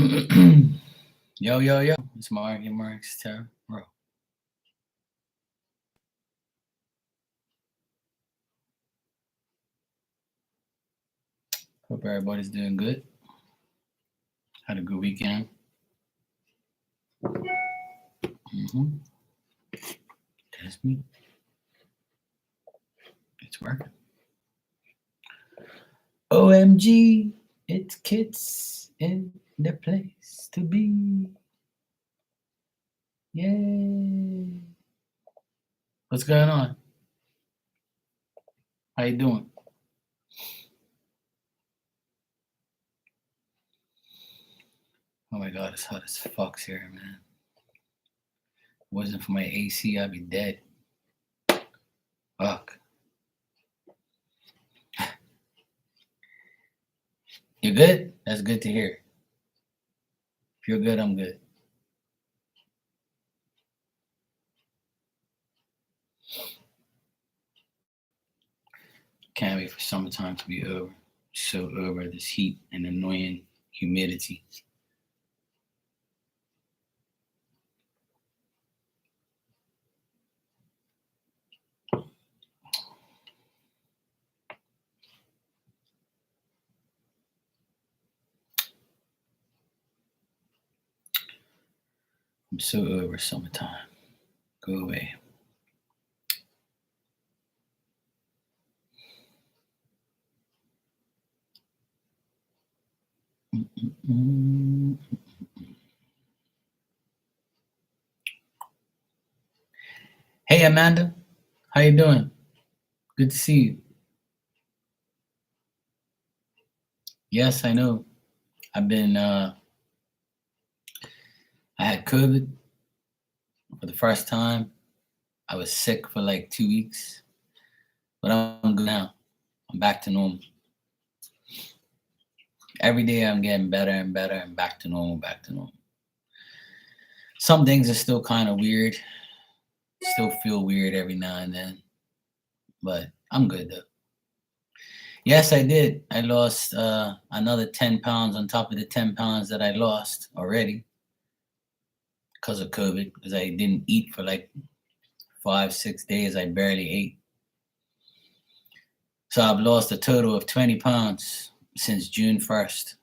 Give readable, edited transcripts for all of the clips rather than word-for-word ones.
Yo, yo, yo. It's Marks Terror, bro. Hope everybody's doing good. Had a good weekend. hmm That's me. It's working. OMG, it's kids in the place to be. Yay. What's going on? How you doing? Oh my god, it's hot as fuck here, man. If it wasn't for my AC, I'd be dead. Fuck. You good? That's good to hear. If you're good, I'm good. Can't wait for summertime to be over. So over this heat and annoying humidity. I'm so over summertime. Go away. Mm-mm-mm. Hey Amanda, how you doing? Good to see you. Yes, I know. I've been I had COVID for the first time. I was sick for like 2 weeks, but I'm good now. I'm back to normal. Every day I'm getting better and better and back to normal, back to normal. Some things are still kind of weird. Still feel weird every now and then, but I'm good though. Yes, I did. I lost another 10 pounds on top of the 10 pounds that I lost already because of COVID, because I didn't eat for like 5, 6 days. I barely ate. So I've lost a total of 20 pounds since June 1st.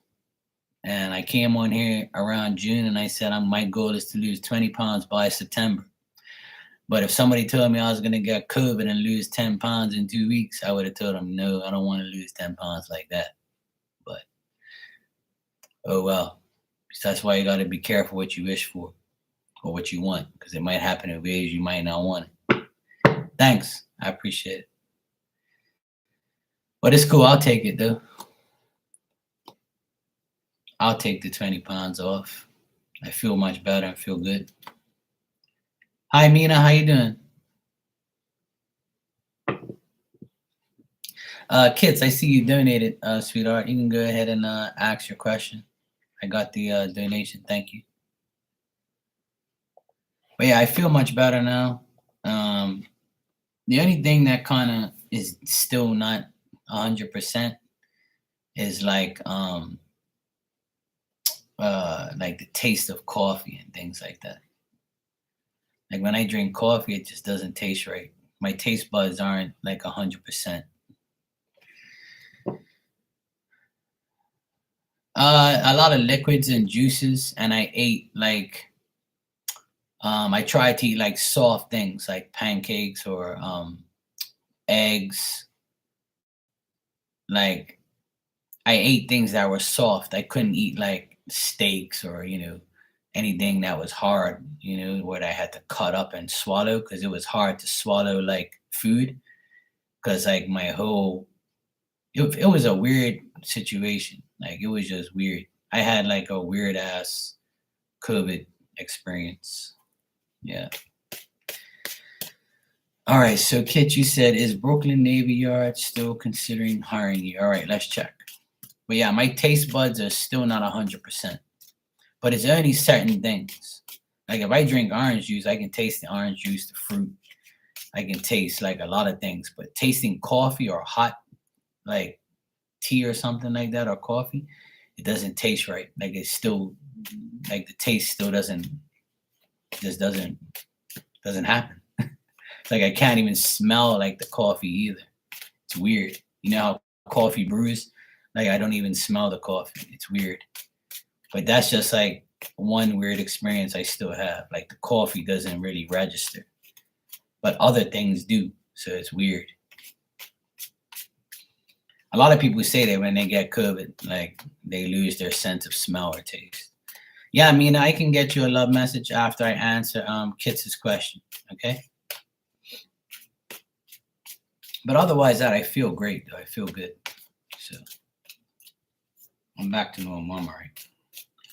And I came on here around June and I said, my goal is to lose 20 pounds by September. But if somebody told me I was going to get COVID and lose 10 pounds in 2 weeks, I would have told them, no, I don't want to lose 10 pounds like that. But oh well. That's why you got to be careful what you wish for or what you want, because it might happen in ways you might not want it. Thanks. I appreciate it. But it's cool. I'll take it though. I'll take the 20 pounds off. I feel much better and feel good. Hi Mina, how you doing? Kits, I see you donated, sweetheart. You can go ahead and ask your question. I got the donation. Thank you. But yeah, I feel much better now. The only thing that kind of is still not 100% is like the taste of coffee and things like that. Like when I drink coffee, it just doesn't taste right. My taste buds aren't like 100%. A lot of liquids and juices, and I ate like I tried to eat like soft things like pancakes or eggs. Like I ate things that were soft. I couldn't eat like steaks or anything that was hard. What I had to cut up and swallow because it was hard to swallow like food because like my whole it was a weird situation. Like it was just weird. I had like a weird ass COVID experience. Yeah. All right. So, Kit, you said, is Brooklyn Navy Yard still considering hiring you? All right. Let's check. But yeah, my taste buds are still not 100%. But it's only certain things. Like if I drink orange juice, I can taste the orange juice, the fruit. I can taste like a lot of things. But tasting coffee or hot, like tea or something like that, or coffee, it doesn't taste right. Like it still like the taste still doesn't happen. It's like I can't even smell like the coffee either. It's weird. You know how coffee brews? Like I don't even smell the coffee. It's weird. But that's just like one weird experience I still have. Like the coffee doesn't really register, but other things do. So it's weird. A lot of people say that when they get COVID, like they lose their sense of smell or taste. Yeah, I mean, I can get you a love message after I answer Kits' question. Okay. But otherwise, that I feel great though. I feel good. So I'm back to normal, all right.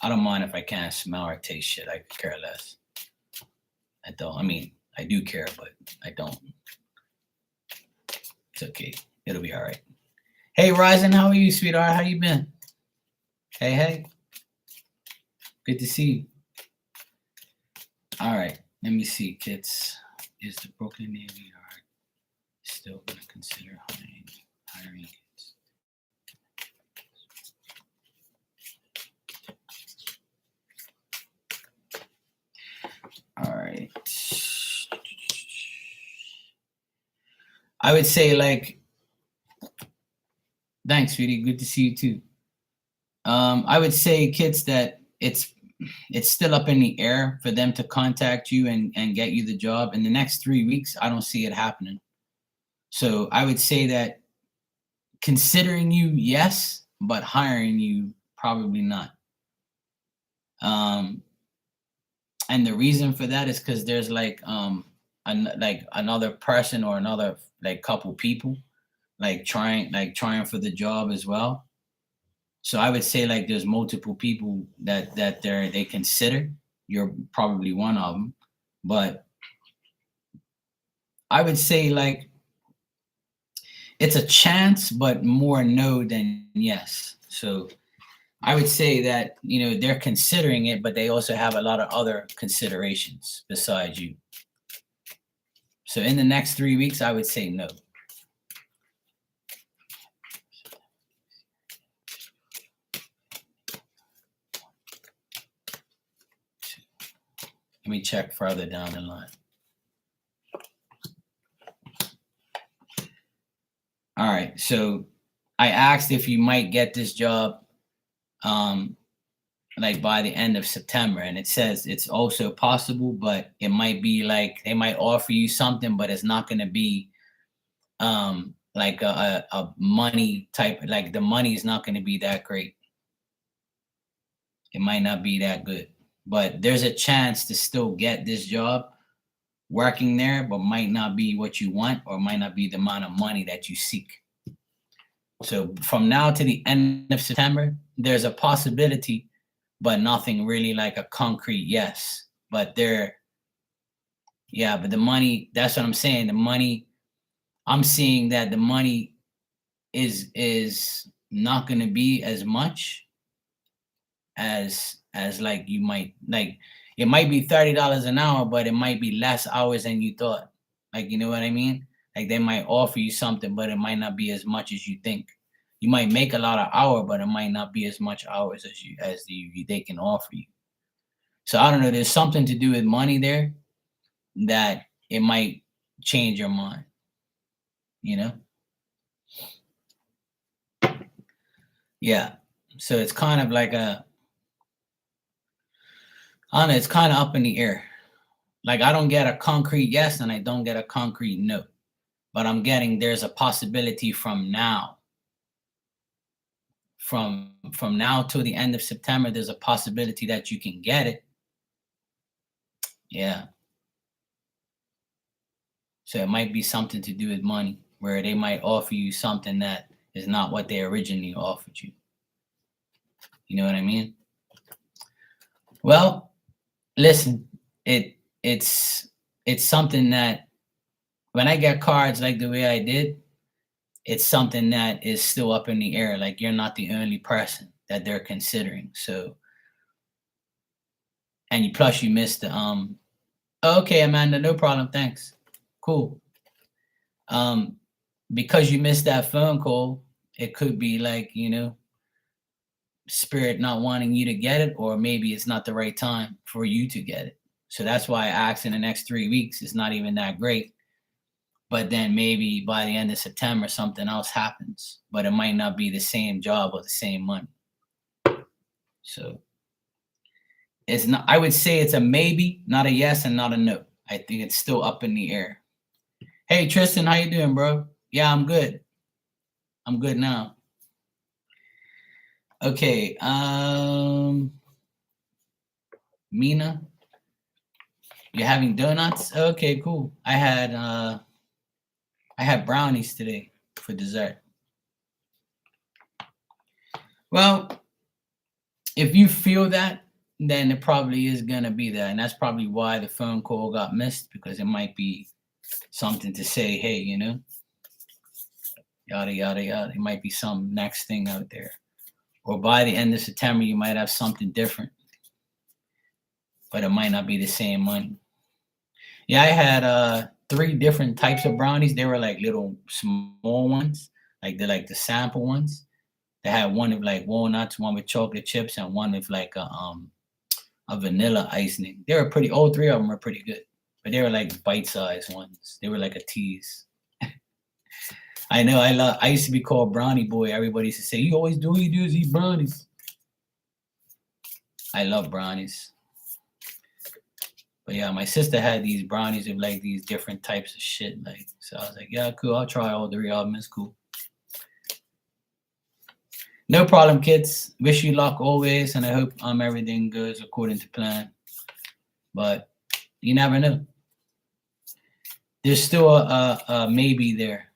I don't mind if I can't smell or taste shit. I could care less. I don't. I mean, I do care, but I don't. It's okay. It'll be all right. Hey, Ryzen, how are you, sweetheart? How you been? Hey, hey. Good to see you. All right. Let me see, Kits. Is the Brooklyn Navy Yard still going to consider hiring kids? All right. I would say, like, thanks, sweetie. Good to see you too. I would say, Kits, that it's still up in the air for them to contact you and get you the job. In the next 3 weeks, I don't see it happening. So I would say that considering you, yes, but hiring you, probably not. And the reason for that is because there's like another person or another like couple people like trying for the job as well. So I would say like there's multiple people that they consider. You're probably one of them, but I would say like it's a chance, but more no than yes. So I would say that, you know, they're considering it, but they also have a lot of other considerations besides you. So in the next 3 weeks, I would say no. Let me check further down the line. All right. So I asked if you might get this job like by the end of September, and it says it's also possible, but it might be like they might offer you something, but it's not going to be like a money type, like the money is not going to be that great. It might not be that good, but there's a chance to still get this job working there, but might not be what you want or might not be the amount of money that you seek. So from now to the end of September, there's a possibility, but nothing really like a concrete yes. But but the money, that's what I'm saying. The money, I'm seeing that the money is not going to be as much as like you might like. It might be $30 an hour, but it might be less hours than you thought. Like, you know what I mean? Like they might offer you something, but it might not be as much as you think. You might make a lot of hours, but it might not be as much hours as they can offer you. So I don't know. There's something to do with money there that it might change your mind. You know? Yeah. So it's kind of like I don't know. It's kind of up in the air. Like I don't get a concrete yes, and I don't get a concrete no. But I'm getting there's a possibility from now. From now to the end of September, there's a possibility that you can get it. Yeah. So it might be something to do with money, where they might offer you something that is not what they originally offered you. You know what I mean? Well, listen, it's something that when I get cards like the way I did, it's something that is still up in the air. Like you're not the only person that they're considering. So, and plus you missed the okay, Amanda, no problem, thanks. Cool. Because you missed that phone call, it could be like, you know, spirit not wanting you to get it, or maybe it's not the right time for you to get it. So that's why I asked in the next 3 weeks. It's not even that great. But then maybe by the end of September, something else happens. But it might not be the same job or the same money. So it's not, I would say it's a maybe, not a yes and not a no. I think it's still up in the air. Hey Tristan, how you doing, bro? Yeah, I'm good. I'm good now. Okay, Mina, you're having donuts? Okay, cool. I had brownies today for dessert. Well, if you feel that, then it probably is gonna be that, and that's probably why the phone call got missed, because it might be something to say, hey, yada yada yada. It might be some next thing out there, or by the end of September, you might have something different, but it might not be the same money. Yeah, I had 3 different types of brownies. They were like little small ones, like they're like the sample ones. They had one with like walnuts, one with chocolate chips, and one with like a vanilla icing. They were pretty. All 3 of them were pretty good, but they were like bite-sized ones. They were like a tease. I know. I used to be called Brownie Boy. Everybody used to say, "You always do. All you do is eat brownies." I love brownies. But yeah, my sister had these brownies with like these different types of shit. Like, so I was like, yeah, cool. I'll try all 3 of them. It's cool. No problem, kids. Wish you luck always, and I hope everything goes according to plan. But you never know. There's still a maybe there.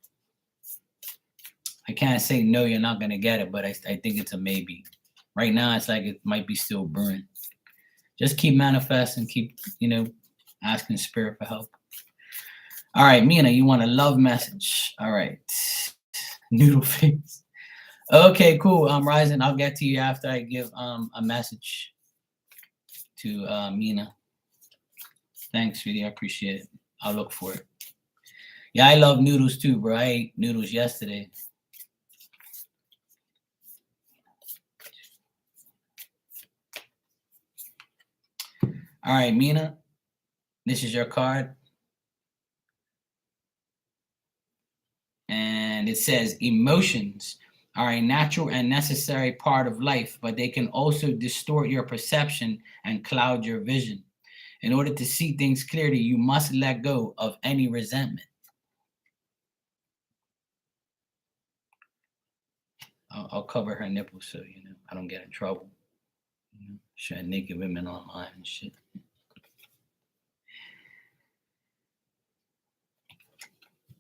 I can't say no, you're not gonna get it, but I think it's a maybe. Right now, it's like it might be still brewing. Just keep manifesting, keep asking spirit for help. All right, Mina, you want a love message? All right, noodle face. Okay, cool. I'm Rising. I'll get to you after I give a message to Mina. Thanks, sweetie. I appreciate it. I'll look for it. Yeah, I love noodles too, bro. I ate noodles yesterday. All right, Mina, this is your card. And it says emotions are a natural and necessary part of life, but they can also distort your perception and cloud your vision. In order to see things clearly, you must let go of any resentment. I'll cover her nipples so I don't get in trouble. Showing naked women online and shit.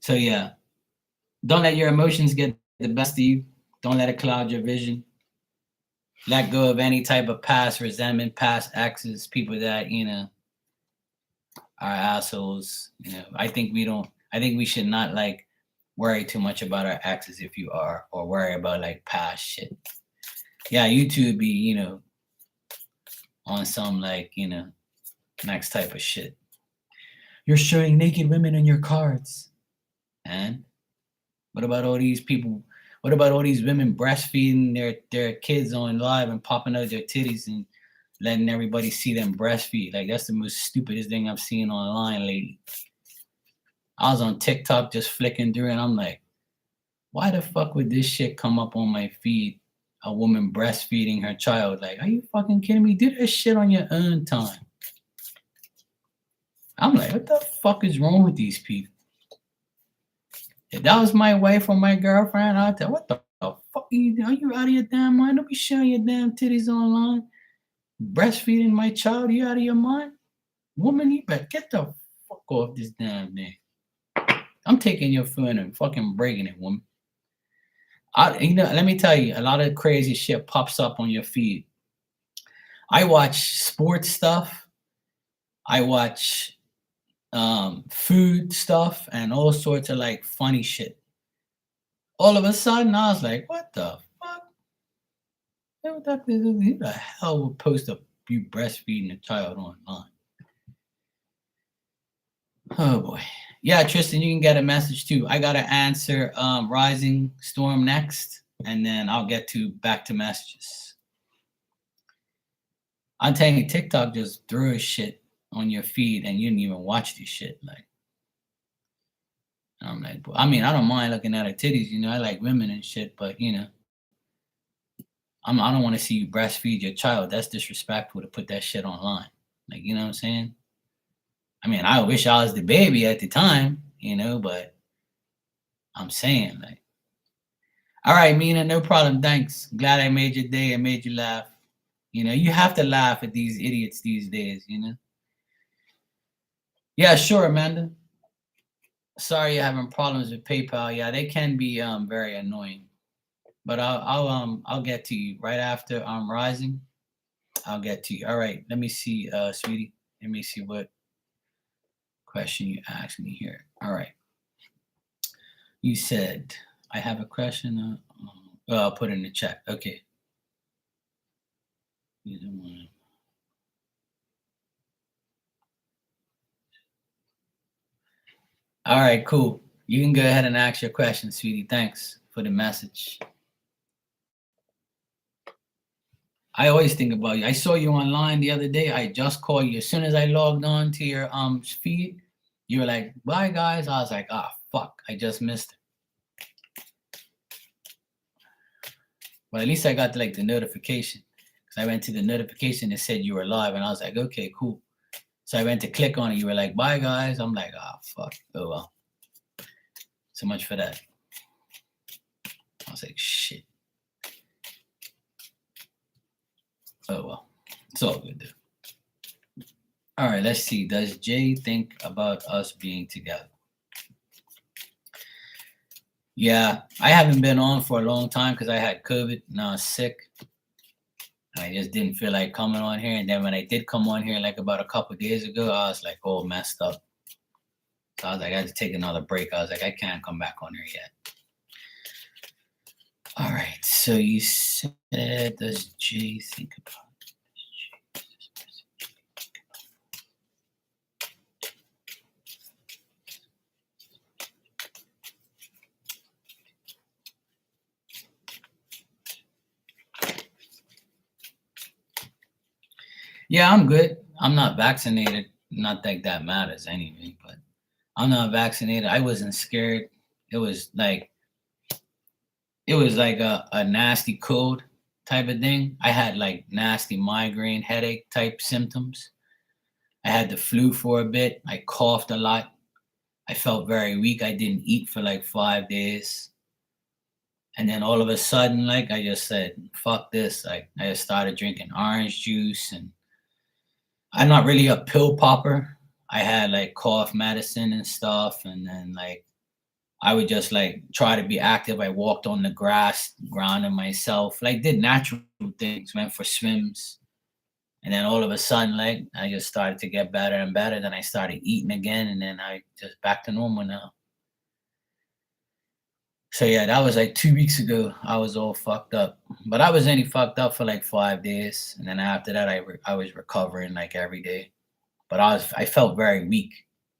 So yeah, don't let your emotions get the best of you. Don't let it cloud your vision. Let go of any type of past resentment, past exes, people that are assholes. I think we should not like worry too much about our exes if you are, or worry about like past shit. Yeah, you two be on some like next type of shit. You're showing naked women in your cards. And what about all these people? What about all these women breastfeeding their kids on live and popping out their titties and letting everybody see them breastfeed? Like, that's the most stupidest thing I've seen online lately. I was on TikTok just flicking through and I'm like, why the fuck would this shit come up on my feed? A woman breastfeeding her child. Like, are you fucking kidding me? Do this shit on your own time. I'm like, what the fuck is wrong with these people? If that was my wife or my girlfriend, I'd tell, what the fuck are you doing? Are you out of your damn mind? Don't be showing your damn titties online. Breastfeeding my child, you out of your mind? Woman, you better get the fuck off this damn thing. I'm taking your phone and fucking breaking it, woman. Let me tell you, a lot of crazy shit pops up on your feed. I watch sports stuff. I watch food stuff and all sorts of like funny shit. All of a sudden, I was like, what the fuck? Who the hell would post you breastfeeding a child online? Oh boy. Yeah, Tristan, you can get a message too. I gotta answer Rising Storm next, and then I'll get back to messages. I'm telling you, TikTok just threw a shit on your feed and you didn't even watch this shit. Like, I'm like, I mean, I don't mind looking at her titties, I like women and shit, but I don't want to see you breastfeed your child. That's disrespectful to put that shit online. Like, you know what I'm saying? I mean, I wish I was the baby at the time, but I'm saying, like, all right, Mina, no problem. Thanks. Glad I made your day and made you laugh. You have to laugh at these idiots these days. Yeah, sure, Amanda. Sorry you're having problems with PayPal. Yeah, they can be very annoying. But I'll get to you right after I'm rising. I'll get to you. All right, let me see, sweetie. Let me see what question you asked me here. All right. You said I have a question. Well, I'll put it in the chat. Okay. You don't wanna- All right, cool. You can go ahead and ask your question, sweetie. Thanks for the message. I always think about you. I saw you online the other day. I just called you. As soon as I logged on to your feed, you were like, bye guys. I was like, ah, fuck. I just missed it. But at least I got the notification. Because I went to the notification that said you were live, and I was like, okay, cool. So I went to click on it. You were like, bye guys. I'm like, ah, fuck. Oh well. So much for that. I was like, shit. Oh well. It's all good though. All right, let's see. Does Jay think about us being together? Yeah, I haven't been on for a long time because I had COVID. Now I'm sick. I just didn't feel like coming on here. And then when I did come on here, like about a couple days ago, I was like, oh, messed up. So I was like, I had to take another break. I was like, I can't come back on here yet. All right. So you said, does Jay think about? Yeah, I'm good. I'm not vaccinated. Not that matters anyway, but I'm not vaccinated. I wasn't scared. It was like a nasty cold type of thing. I had like nasty migraine headache type symptoms. I had the flu for a bit. I coughed a lot. I felt very weak. I didn't eat for like 5 days. And then all of a sudden, like I just said, fuck this. Like I just started drinking orange juice, and I'm not really a pill popper. I had like cough medicine and stuff, and then like I would just like try to be active. I walked on the grass, grounded myself, like did natural things, went for swims. And then all of a sudden, like I just started to get better and better. Then I started eating again, and then I just back to normal now. So yeah, that was like 2 weeks ago. I was all fucked up, but I was only fucked up for like 5 days, and then after that, I was recovering like every day. But I felt very weak.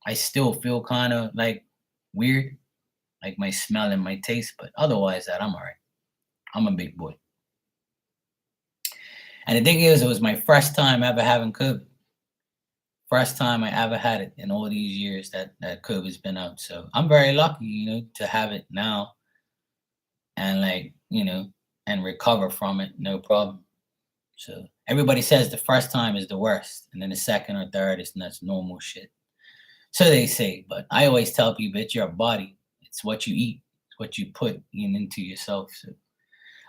I still feel kind of like weird, like my smell and my taste, but otherwise that I'm all right. I'm a big boy. And the thing is, it was my first time ever having COVID. First time I ever had it in all these years that COVID's been out. So I'm very lucky, to have it now and and recover from it, no problem. So everybody says the first time is the worst, and then the second or third is that's normal shit. So they say, but I always tell people it's your body. It's what you eat. It's what you put into yourself. So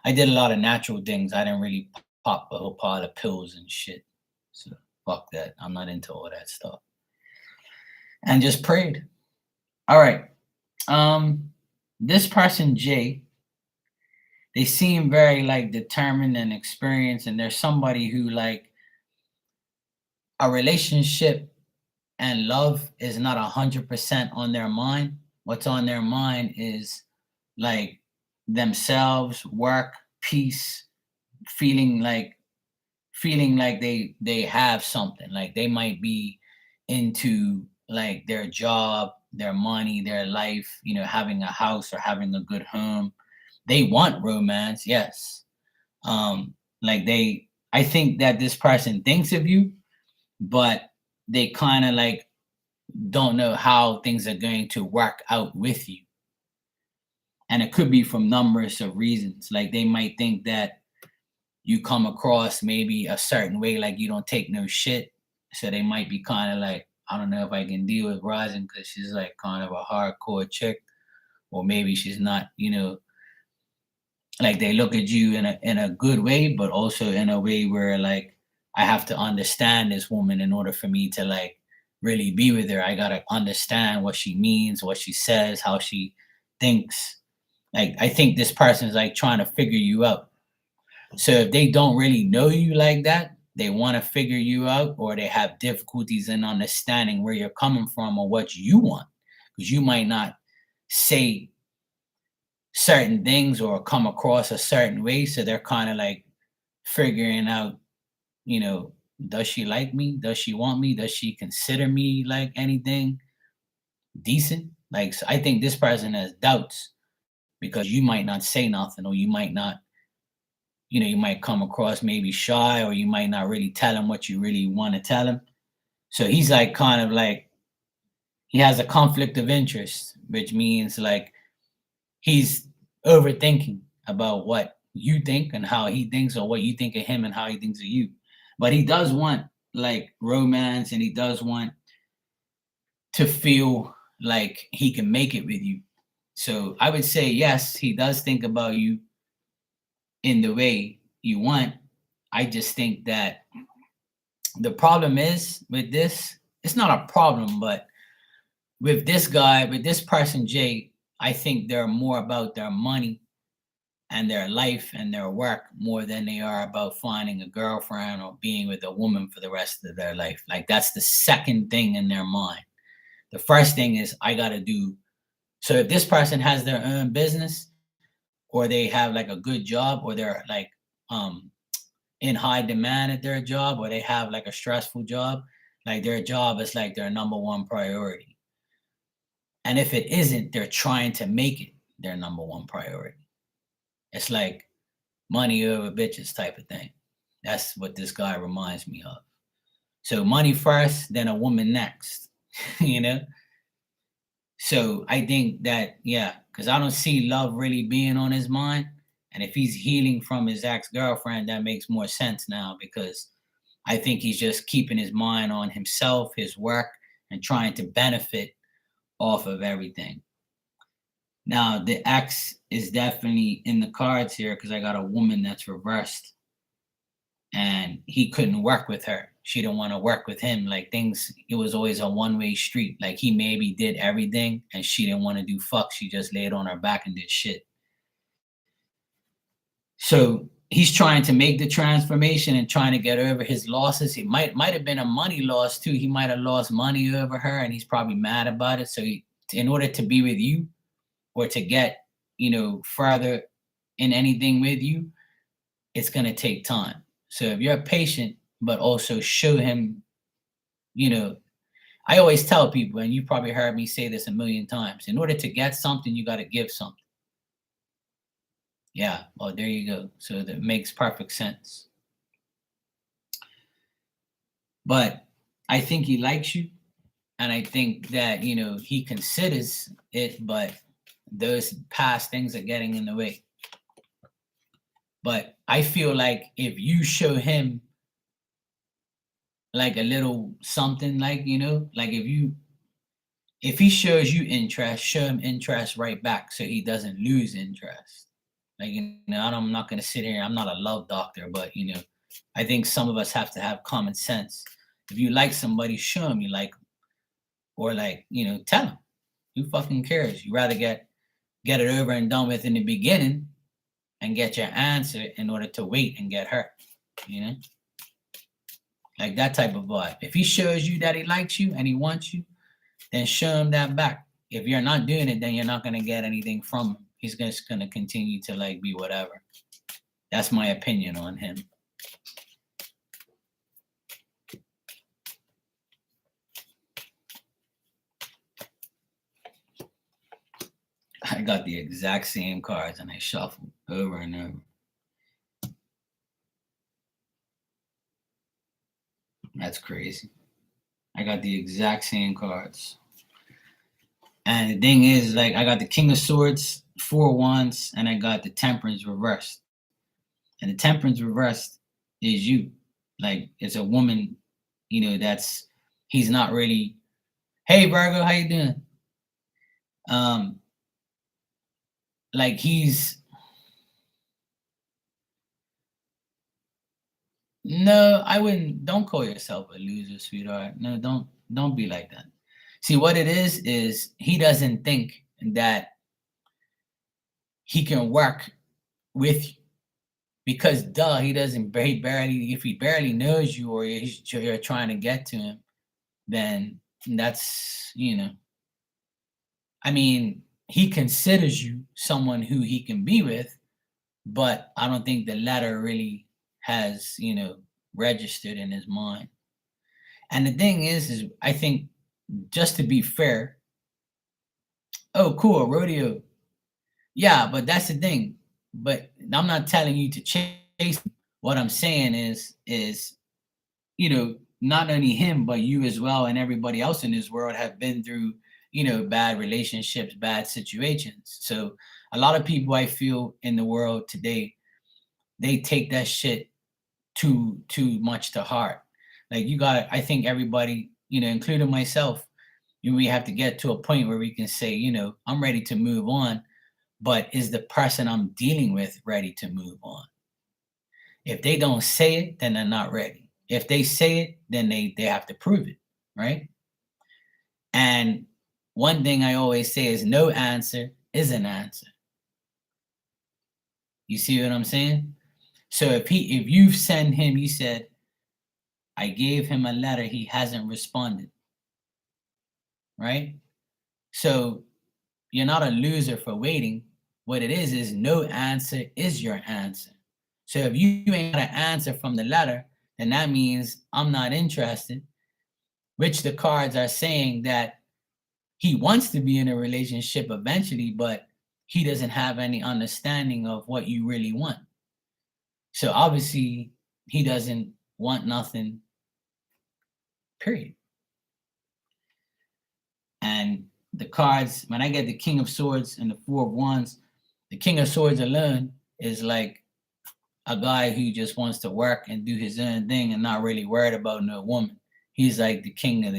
I did a lot of natural things. I didn't really pop a whole pile of pills and shit. So fuck that. I'm not into all that stuff. And just prayed. All right. This person, Jay, they seem very like determined and experienced, and there's somebody who like a relationship and love is not 100% on their mind. What's on their mind is like themselves, work, peace, feeling like they have something. Like they might be into like their job, their money, their life, having a house or having a good home. They want romance, yes. Like I think that this person thinks of you, but they kind of like don't know how things are going to work out with you. And it could be from numerous of reasons. Like they might think that you come across maybe a certain way, like you don't take no shit. So they might be kind of like, I don't know if I can deal with Rosin because she's like kind of a hardcore chick, or maybe she's not, like they look at you in a good way, but also in a way where like I have to understand this woman in order for me to like really be with her. I gotta understand what she means, what she says, how she thinks. Like I think this person is like trying to figure you out. So if they don't really know you like that, they want to figure you out, or they have difficulties in understanding where you're coming from or what you want, because you might not say certain things or come across a certain way. So they're kind of like figuring out, you know, does she like me? Does she want me? Does she consider me like anything decent? Like, so I think this person has doubts because you might not say nothing, or you might not, you might come across maybe shy, or you might not really tell him what you really want to tell him. So he's like kind of like he has a conflict of interest, which means like he's overthinking about what you think and how he thinks, or what you think of him and how he thinks of you. But he does want like romance, and he does want to feel like he can make it with you. So I would say yes, he does think about you in the way you want. I just think that the problem is with this, it's not a problem, but with this guy, with this person, Jay, I think they're more about their money and their life and their work more than they are about finding a girlfriend or being with a woman for the rest of their life. Like that's the second thing in their mind. The first thing is I got to do. So if this person has their own business, or they have like a good job, or they're like um in high demand at their job, or they have like a stressful job, like their job is like their number one priority. And if it isn't, they're trying to make it their number one priority. It's like money over bitches type of thing. That's what this guy reminds me of. So money first, then a woman next, you know? So I think that, yeah, because I don't see love really being on his mind. And if he's healing from his ex girlfriend, that makes more sense now, because I think he's just keeping his mind on himself, his work, and trying to benefit off of everything. Now, the ex is definitely in the cards here because I got a woman that's reversed, and he couldn't work with her. She didn't want to work with him. Like things, it was always a one-way street. Like he maybe did everything and she didn't want to do fuck. She just laid on her back and did shit. So he's trying to make the transformation and trying to get over his losses. It might have been a money loss too. He might have lost money over her, and he's probably mad about it. So in order to be with you, or to get, further in anything with you, it's gonna take time. So if you're patient, but also show him, you know, I always tell people, and you probably heard me say this a million times, in order to get something, you got to give something. Yeah, well, there you go. So that makes perfect sense. But I think he likes you, and I think that, he considers it, but those past things are getting in the way. But I feel like if you show him like a little something, like, like if he shows you interest, show him interest right back so he doesn't lose interest. Like, I'm not going to sit here. I'm not a love doctor, but, I think some of us have to have common sense. If you like somebody, show him you like 'em. Or like, tell him. Who fucking cares? You rather get it over and done with in the beginning and get your answer in order to wait and get hurt, you know? Like that type of vibe. If he shows you that he likes you and he wants you, then show him that back. If you're not doing it, then you're not gonna get anything from him. He's just gonna continue to like be whatever. That's my opinion on him. I got the exact same cards and I shuffle over and over. That's crazy. I got the exact same cards. And the thing is, like, I got the King of Swords, 4 wands, and I got the Temperance reversed. And the Temperance reversed is you. Like, it's a woman, that's he's not really, hey Virgo, how you doing? Um, like no, I wouldn't. Don't call yourself a loser, sweetheart. No, don't be like that. See, what it is he doesn't think that he can work with you because, duh, he doesn't. He barely, if he barely knows you or you're trying to get to him, then that's I mean, he considers you someone who he can be with, but I don't think the letter really has registered in his mind. And the thing is I think, just to be fair, oh, cool, rodeo. Yeah, but that's the thing. But I'm not telling you to chase. What I'm saying is, not only him, but you as well, and everybody else in this world have been through, bad relationships, bad situations. So a lot of people I feel in the world today, they take that shit too much to heart. Like, I think everybody, including myself, we have to get to a point where we can say, I'm ready to move on, but is the person I'm dealing with ready to move on? If they don't say it, then they're not ready. If they say it, then they have to prove it, right? And one thing I always say is no answer is an answer. You see what I'm saying? So if you send him, you said, I gave him a letter, he hasn't responded, right? So you're not a loser for waiting. What it is no answer is your answer. So if you ain't got an answer from the letter, then that means I'm not interested, which the cards are saying that he wants to be in a relationship eventually, but he doesn't have any understanding of what you really want. So obviously he doesn't want nothing, period. And the cards, when I get the King of Swords and the Four of Wands, the King of Swords alone is like a guy who just wants to work and do his own thing and not really worried about no woman. He's like the king of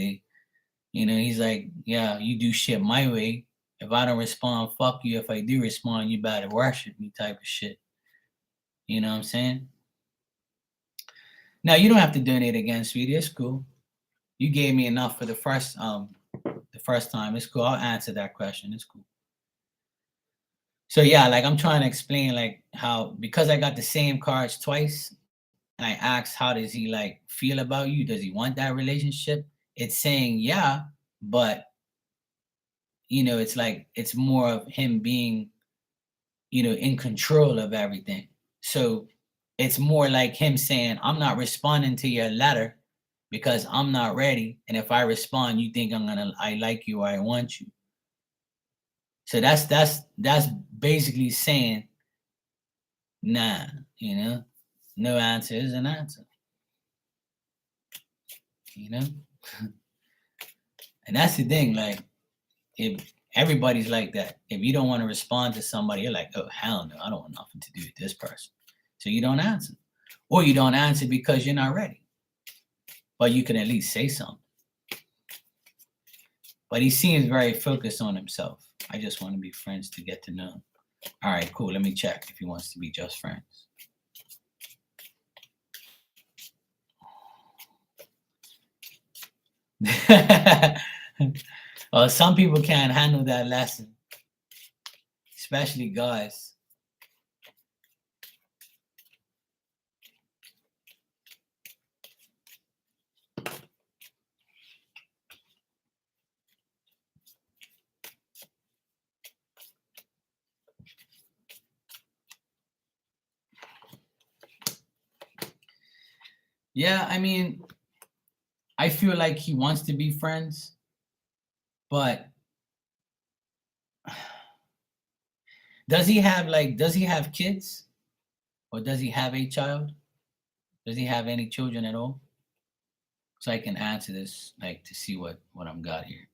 he's like, yeah, you do shit my way. If I don't respond, fuck you. If I do respond, you better worship me, type of shit. You know what I'm saying? Now, you don't have to donate again, sweetie. It's cool. You gave me enough for the first time. It's cool. I'll answer that question. It's cool. So yeah, like, I'm trying to explain, like, how, because I got the same cards twice, and I asked, how does he, like, feel about you? Does he want that relationship? It's saying yeah, but it's like, it's more of him being, in control of everything. So it's more like him saying, I'm not responding to your letter because I'm not ready. And if I respond, you think I like you or I want you. So that's basically saying, nah, no answer is an answer. And that's the thing, like, if everybody's like that, if you don't want to respond to somebody, you're like, oh, hell no, I don't want nothing to do with this person. So you don't answer. Or you don't answer because you're not ready. But you can at least say something. But he seems very focused on himself. I just want to be friends to get to know him. All right, cool. Let me check if he wants to be just friends. Well, some people can't handle that lesson, especially guys. Yeah, I mean, I feel like he wants to be friends, but does he have kids? Or does he have a child? Does he have any children at all? so I can answer this, like to see what I'm got here.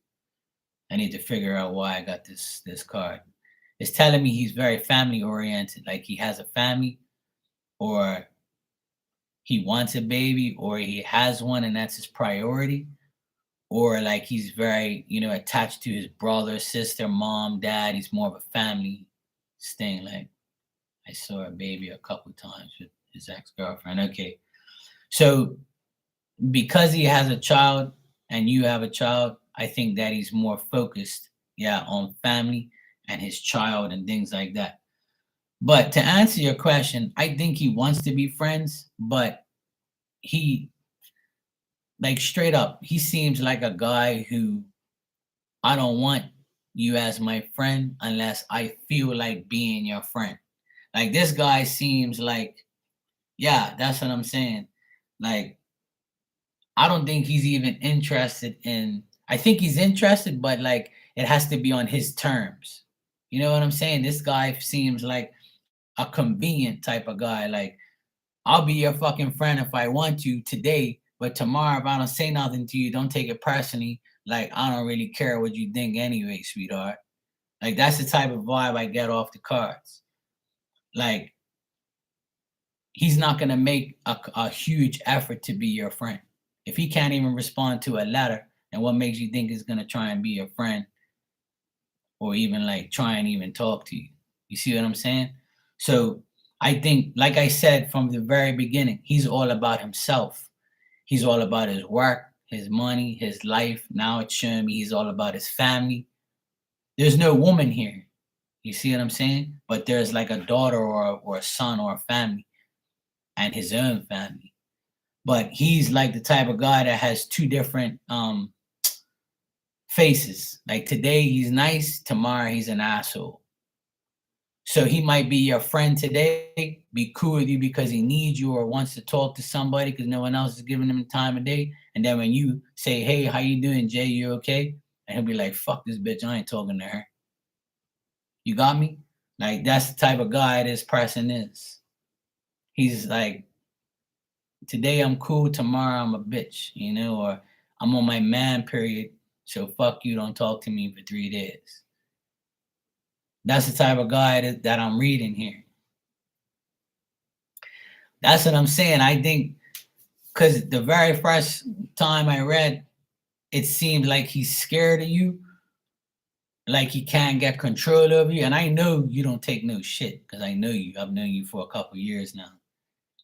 I need to figure out why I got this card. It's telling me he's very family oriented, like he has a family, or he wants a baby, or he has one and that's his priority, or like he's very, attached to his brother, sister, mom, dad. He's more of a family thing. Like I saw a baby a couple times with his ex-girlfriend. Okay. So because he has a child and you have a child, I think that he's more focused, yeah, on family and his child and things like that. But to answer your question, I think he wants to be friends, but he, like, straight up, he seems like a guy who, I don't want you as my friend unless I feel like being your friend. Like this guy seems like, yeah, that's what I'm saying. Like I don't think he's even interested in. I think he's interested, but like it has to be on his terms. You know what I'm saying? This guy seems like a convenient type of guy. Like I'll be your fucking friend if I want to today, but tomorrow if I don't say nothing to you, don't take it personally. Like I don't really care what you think anyway, sweetheart. Like that's the type of vibe I get off the cards. Like he's not gonna make a huge effort to be your friend. If he can't even respond to a letter, and what makes you think he's gonna try and be your friend or even like try and even talk to you? You see what I'm saying? So I think, like I said from the very beginning, he's all about himself. He's all about his work, his money, his life. Now it's showing me he's all about his family. There's no woman here. You see what I'm saying? But there's like a daughter or a son or a family and his own family. But he's like the type of guy that has two different faces. Like today he's nice, tomorrow he's an asshole. So he might be your friend today, be cool with you because he needs you or wants to talk to somebody because no one else is giving him the time of day. And then when you say, "Hey, how you doing, Jay? You okay?" And he'll be like, "Fuck this bitch, I ain't talking to her." You got me? Like that's the type of guy this person is. He's like, today I'm cool, tomorrow I'm a bitch, or I'm on my man period, so fuck you, don't talk to me for 3 days. That's the type of guy that I'm reading here. That's what I'm saying. I think because the very first time I read, it seemed like he's scared of you, like he can't get control of you. And I know you don't take no shit because I know you. I've known you for a couple years now.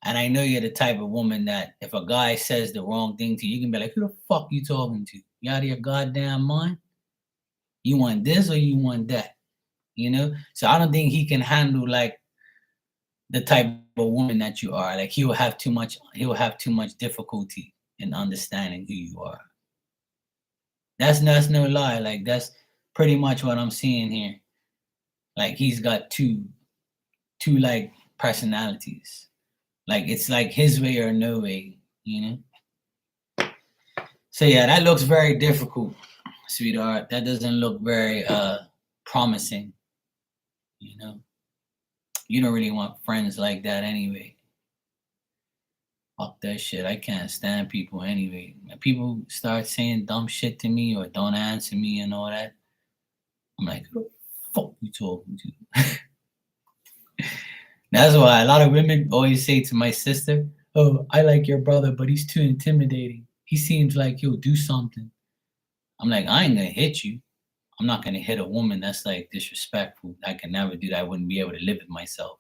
And I know you're the type of woman that if a guy says the wrong thing to you, you can be like, who the fuck you talking to? You out of your goddamn mind? You want this or you want that? So I don't think he can handle like the type of woman that you are. Like he'll have too much difficulty in understanding who you are. That's no lie. Like that's pretty much what I'm seeing here. Like he's got two like personalities. Like it's like his way or no way. So yeah, that looks very difficult, sweetheart. That doesn't look very promising, you know. You don't really want friends like that anyway. Fuck that shit. I can't stand people anyway. When people start saying dumb shit to me or don't answer me and all that, I'm like, who the fuck you talking to? That's why a lot of women always say to my sister, "Oh, I like your brother, but he's too intimidating. He seems like he'll do something." I'm like, I ain't gonna hit you. I'm not gonna hit a woman that's like disrespectful. I can never do that. I wouldn't be able to live with myself.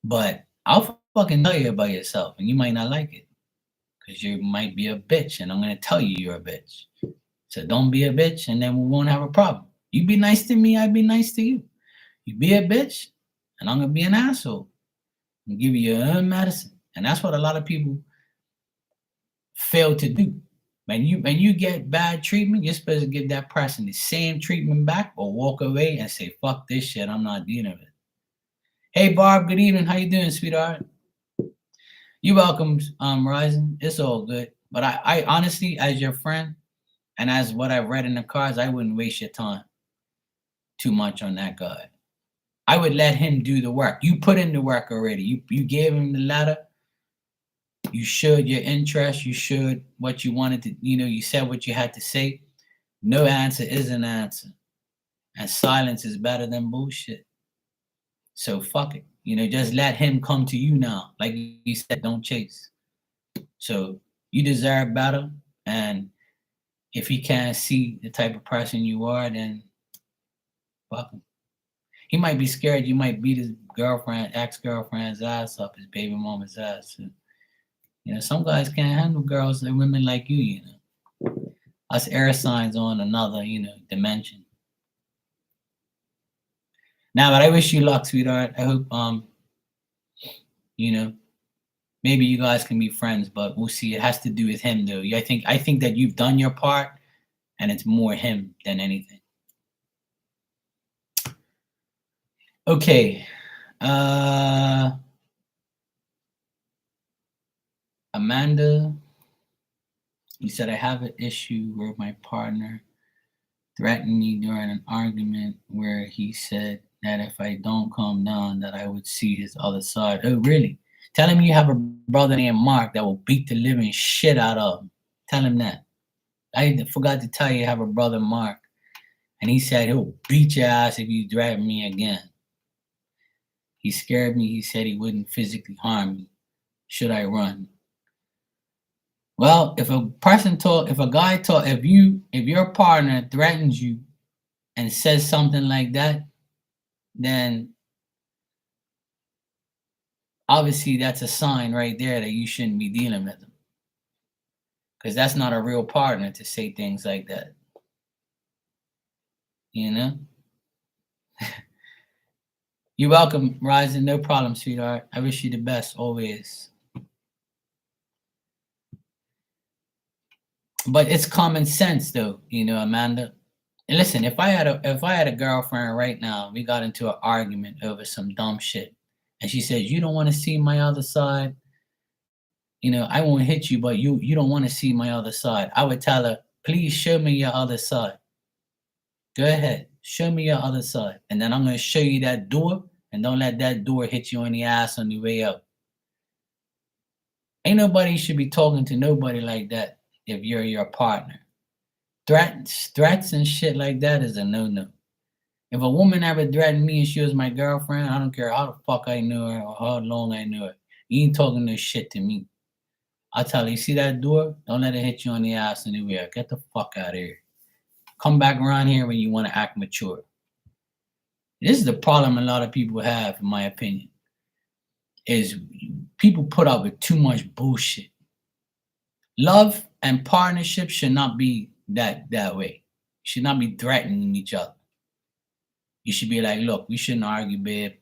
But I'll fucking tell you about yourself, and you might not like it because you might be a bitch, and I'm gonna tell you you're a bitch. So don't be a bitch, and then we won't have a problem. You be nice to me, I be nice to you. You be a bitch, and I'm gonna be an asshole and give you your own medicine. And that's what a lot of people fail to do. When you get bad treatment, you're supposed to give that person the same treatment back or walk away and say, fuck this shit, I'm not dealing with it. Hey Barb, good evening. How you doing, sweetheart? You welcome, Rising. It's all good. But I honestly, as your friend, and as what I've read in the cards, I wouldn't waste your time too much on that guy. I would let him do the work. You put in the work already. You gave him the letter. You showed your interest. You showed what you wanted to, you said what you had to say. No answer is an answer. And silence is better than bullshit. So fuck it. Just let him come to you now. Like you said, don't chase. So you deserve better. And if he can't see the type of person you are, then fuck him. He might be scared you might beat his ex-girlfriend's ass up, his baby mama's ass. So, some guys can't handle girls and women like you, Us air signs on another, dimension. Now, but I wish you luck, sweetheart. I hope, maybe you guys can be friends, but we'll see. It has to do with him, though. I think that you've done your part, and it's more him than anything. Okay. Amanda, you said I have an issue where my partner threatened me during an argument where he said that if I don't calm down, that I would see his other side. Oh, really? Tell him you have a brother named Mark that will beat the living shit out of him. Tell him that. I forgot to tell you, you have a brother, Mark, and he said he'll beat your ass if you threaten me again. He scared me. He said he wouldn't physically harm me. Should I run? Well, if your partner threatens you and says something like that, then obviously that's a sign right there that you shouldn't be dealing with them. Because that's not a real partner to say things like that. You're welcome, Rising. No problem, sweetheart. I wish you the best always. But it's common sense, though, Amanda. And listen, if I had a girlfriend right now, we got into an argument over some dumb shit, and she says, "You don't want to see my other side. I won't hit you, but you don't want to see my other side." I would tell her, "Please show me your other side. Go ahead, show me your other side, and then I'm gonna show you that door, and don't let that door hit you in the ass on the way up." Ain't nobody should be talking to nobody like that if you're your partner. Threats and shit like that is a no-no. If a woman ever threatened me and she was my girlfriend, I don't care how the fuck I knew her or how long I knew her. You ain't talking this shit to me. I tell her, you see that door? Don't let it hit you on the ass anywhere. Get the fuck out of here. Come back around here when you want to act mature. This is the problem a lot of people have, in my opinion, is people put up with too much bullshit. Love and partnership should not be that way. You should not be threatening each other. You should be like, look, we shouldn't argue, babe.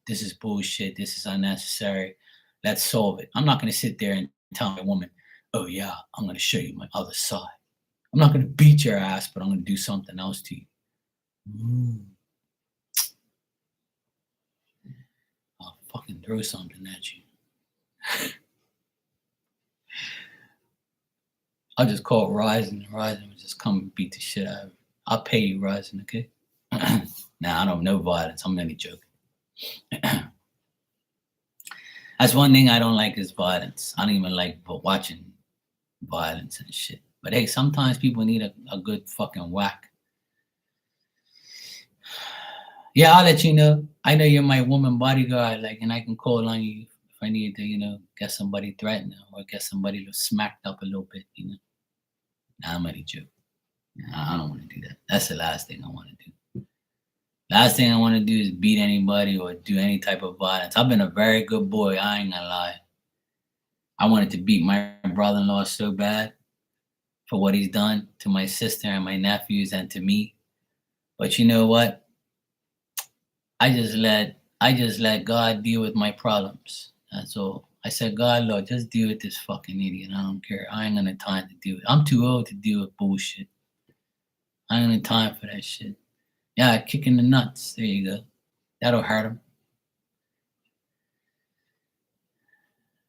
This is bullshit. This is unnecessary. Let's solve it. I'm not going to sit there and tell my woman, oh, yeah, I'm going to show you my other side. I'm not going to beat your ass, but I'm going to do something else to you. I'll fucking throw something at you. I'll just call Ryzen. Ryzen will just come and beat the shit out of me. I'll pay you, Ryzen, okay? Nah, I don't know violence. I'm only joking. That's one thing I don't like is violence. I don't even like watching violence and shit. But hey, sometimes people need a good fucking whack. Yeah, I'll let you know. I know you're my woman bodyguard, and I can call on you if I need to, get somebody threatened or get somebody smacked up a little bit, Nah, I'm only joking. Nah, I don't want to do that. That's the last thing I want to do. Last thing I want to do is beat anybody or do any type of violence. I've been a very good boy. I ain't gonna lie. I wanted to beat my brother-in-law so bad for what he's done to my sister and my nephews and to me. But you know what? I just let God deal with my problems. That's all. I said, God, Lord, just deal with this fucking idiot. I don't care. I ain't gonna have time to deal with it. I'm too old to deal with bullshit. I ain't got time for that shit. Yeah, kick in the nuts. There you go. That'll hurt him.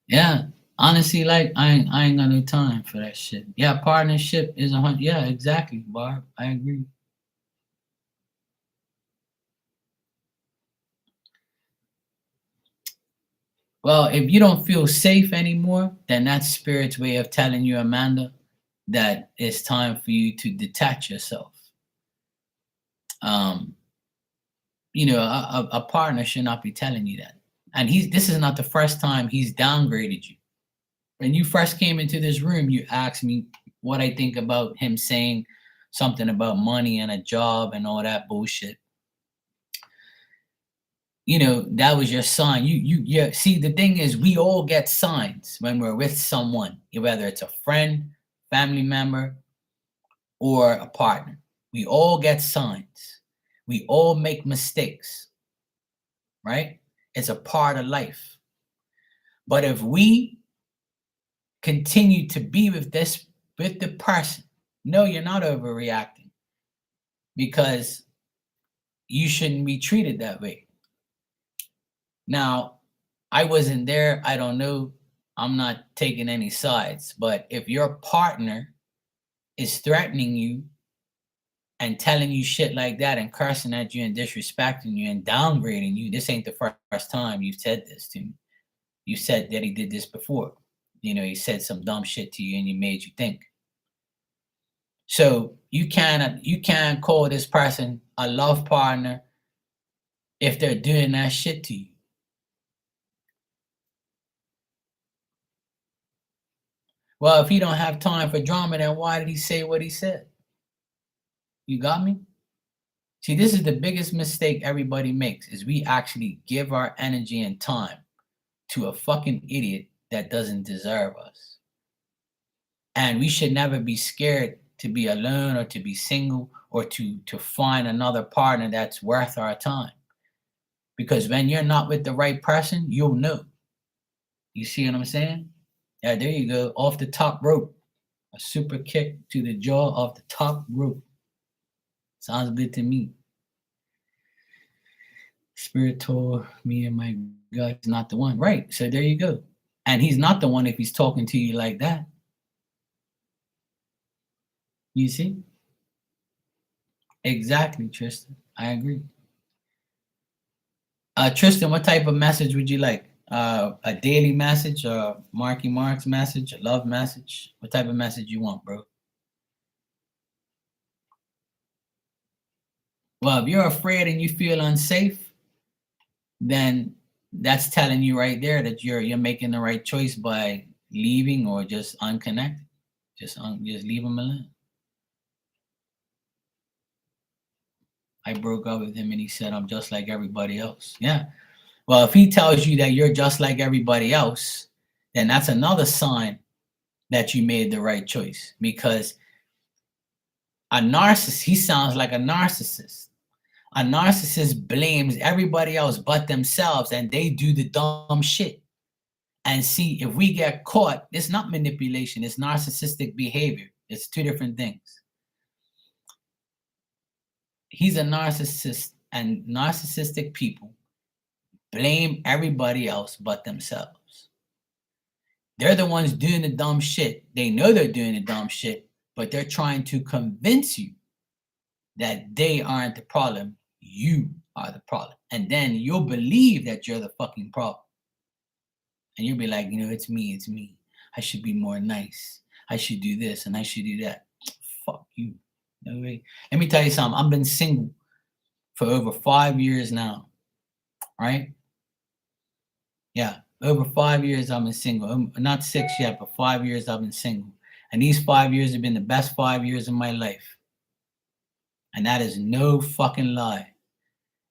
Yeah, honestly, I ain't got no time for that shit. Yeah, partnership is 100. Yeah, exactly, Barb. I agree. Well, if you don't feel safe anymore, then that's spirit's way of telling you, Amanda, that it's time for you to detach yourself. Um, a partner should not be telling you that. And this is not the first time he's downgraded you. When you first came into this room, you asked me what I think about him saying something about money and a job and all that bullshit. That was your sign. You see, the thing is, we all get signs when we're with someone, whether it's a friend, family member, or a partner. We all get signs. We all make mistakes, right? It's a part of life. But if we continue to be with the person, no, you're not overreacting, because you shouldn't be treated that way. Now, I wasn't there. I don't know. I'm not taking any sides. But if your partner is threatening you and telling you shit like that and cursing at you and disrespecting you and downgrading you, this ain't the first time you've said this to me. You said that he did this before. He said some dumb shit to you and he made you think. So you can't call this person a love partner if they're doing that shit to you. Well, if he don't have time for drama, then why did he say what he said? You got me? See, this is the biggest mistake everybody makes, is we actually give our energy and time to a fucking idiot that doesn't deserve us. And we should never be scared to be alone or to be single or to find another partner that's worth our time. Because when you're not with the right person, you'll know. You see what I'm saying? Yeah, there you go. Off the top rope. A super kick to the jaw off the top rope. Sounds good to me. Spirit told me and my gut is not the one. Right. So there you go. And he's not the one if he's talking to you like that. You see? Exactly, Tristan. I agree. Tristan, what type of message would you like? A daily message, a Marky Mark's message, a love message? What type of message you want, bro? Well, if you're afraid and you feel unsafe, then that's telling you right there that you're making the right choice by leaving or just unconnected. Just leave them alone. I broke up with him and he said, I'm just like everybody else. Yeah. Well, if he tells you that you're just like everybody else, then that's another sign that you made the right choice, because a narcissist, he sounds like a narcissist. A narcissist blames everybody else but themselves, and they do the dumb shit. And see, if we get caught, it's not manipulation, it's narcissistic behavior. It's two different things. He's a narcissist, and narcissistic people blame everybody else but themselves. They're the ones doing the dumb shit. They know they're doing the dumb shit, but they're trying to convince you that they aren't the problem. You are the problem. And then you'll believe that you're the fucking problem. And you'll be like, it's me. I should be more nice. I should do this and I should do that. Fuck you. No way. Let me tell you something. I've been single for over 5 years now. Right? Yeah. Over 5 years I've been single. Not 6 yet, but 5 years I've been single. And these 5 years have been the best 5 years of my life. And that is no fucking lie.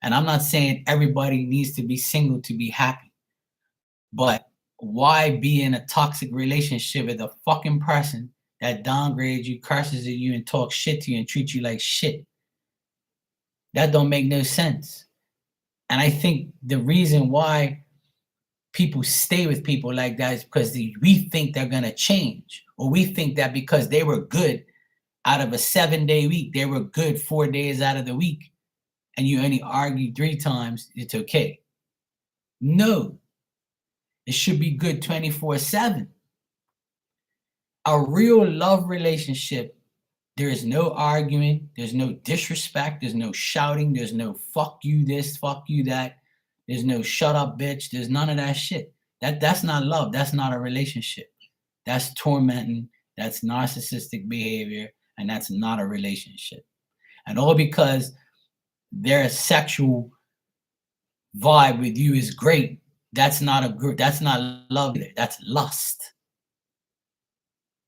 And I'm not saying everybody needs to be single to be happy. But why be in a toxic relationship with a fucking person that downgrades you, curses at you, and talks shit to you and treats you like shit? That don't make no sense. And I think the reason why people stay with people like that is because we think they're going to change. Or we think that because they were good out of a 7-day week, they were good 4 days out of the week, and you only argue 3 times, it's okay. No. It should be good 24/7. A real love relationship, there is no arguing, there's no disrespect, there's no shouting, there's no fuck you this, fuck you that, there's no shut up bitch, there's none of that shit. That's not love. That's not a relationship. That's tormenting. That's narcissistic behavior, and that's not a relationship. And all because their sexual vibe with you is great. That's not a group. That's not love either. That's lust.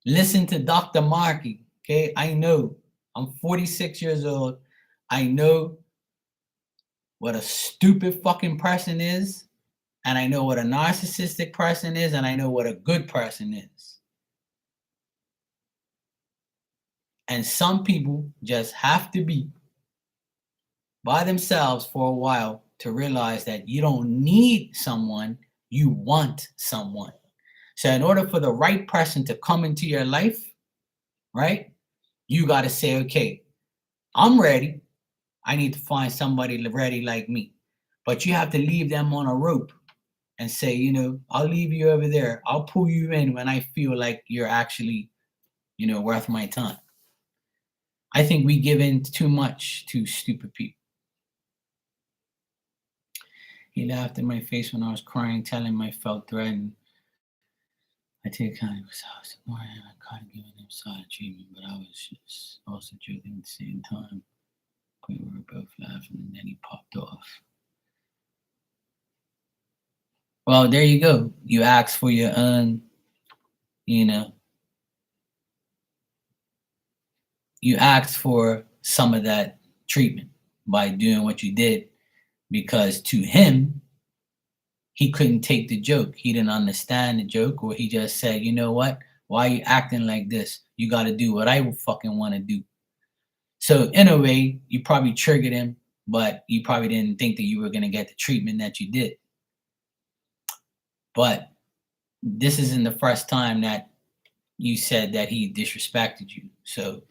Listen to Dr. Markey. Okay, I know. I'm 46 years old. I know what a stupid fucking person is, and I know what a narcissistic person is, and I know what a good person is. And some people just have to be by themselves for a while to realize that you don't need someone, you want someone. So in order for the right person to come into your life, right, you got to say, okay, I'm ready. I need to find somebody ready like me. But you have to leave them on a rope and say, you know, I'll leave you over there. I'll pull you in when I feel like you're actually, you know, worth my time. I think we give in too much to stupid people. He laughed in my face when I was crying, telling him I felt threatened. I take kind of was ignoring him. I kind of giving him silent treatment, but I was just also joking at the same time. We were both laughing, and then he popped off. Well, there you go. You asked for your own, you know, you asked for some of that treatment by doing what you did, because to him, he couldn't take the joke. He didn't understand the joke, or he just said, you know what? Why are you acting like this? You got to do what I fucking want to do. So in a way, you probably triggered him, but you probably didn't think that you were going to get the treatment that you did. But this isn't the first time that you said that he disrespected you. So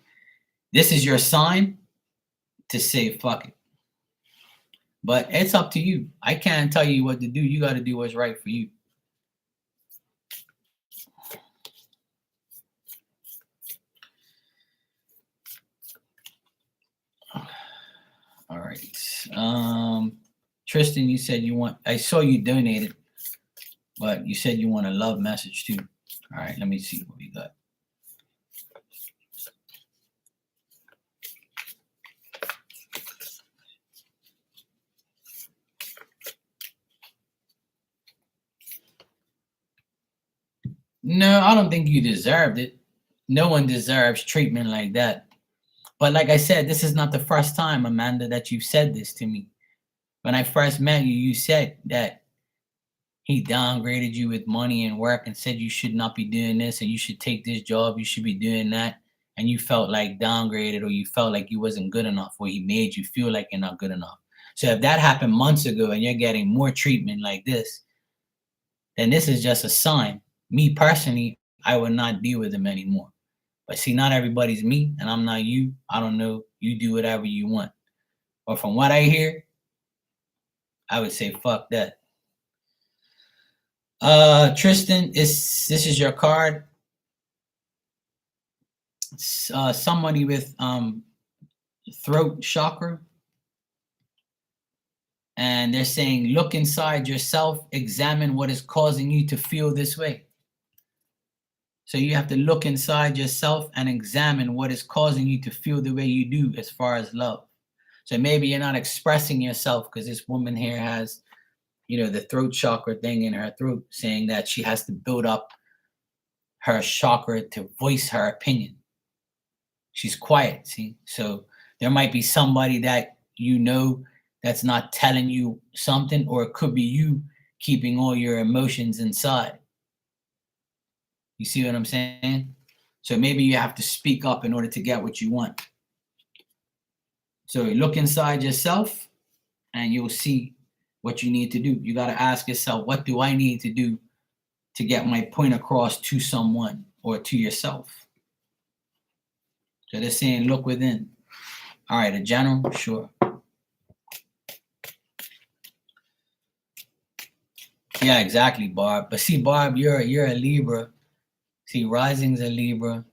this is your sign to say fuck it. But it's up to you. I can't tell you what to do. You got to do what's right for you. All right. Tristan, you said you want, I saw you donated, but you said you want a love message too. All right, let me see what we got. No, I don't think you deserved it. No one deserves treatment like that. But like I said, this is not the first time, Amanda, that you've said this to me. When I first met you, you said that he downgraded you with money and work and said you should not be doing this and you should take this job, you should be doing that. And you felt like downgraded, or you felt like you wasn't good enough, or he made you feel like you're not good enough. So if that happened months ago and you're getting more treatment like this, then this is just a sign. Me personally, I would not deal with him anymore. But see, not everybody's me, and I'm not you. I don't know. You do whatever you want. But from what I hear, I would say fuck that. Tristan, this is your card. Somebody with throat chakra, and they're saying, look inside yourself, examine what is causing you to feel this way. So you have to look inside yourself and examine what is causing you to feel the way you do as far as love. So maybe you're not expressing yourself because this woman here has, you know, the throat chakra thing in her throat, saying that she has to build up her chakra to voice her opinion. She's quiet, see? So there might be somebody that you know that's not telling you something, or it could be you keeping all your emotions inside. You see what I'm saying? So maybe you have to speak up in order to get what you want. So look inside yourself and you'll see what you need to do. You got to ask yourself, what do I need to do to get my point across to someone or to yourself? So they're saying, look within. All right, a general, sure. Yeah, exactly, Barb. But see, Barb, you're a Libra. See, rising's a Libra.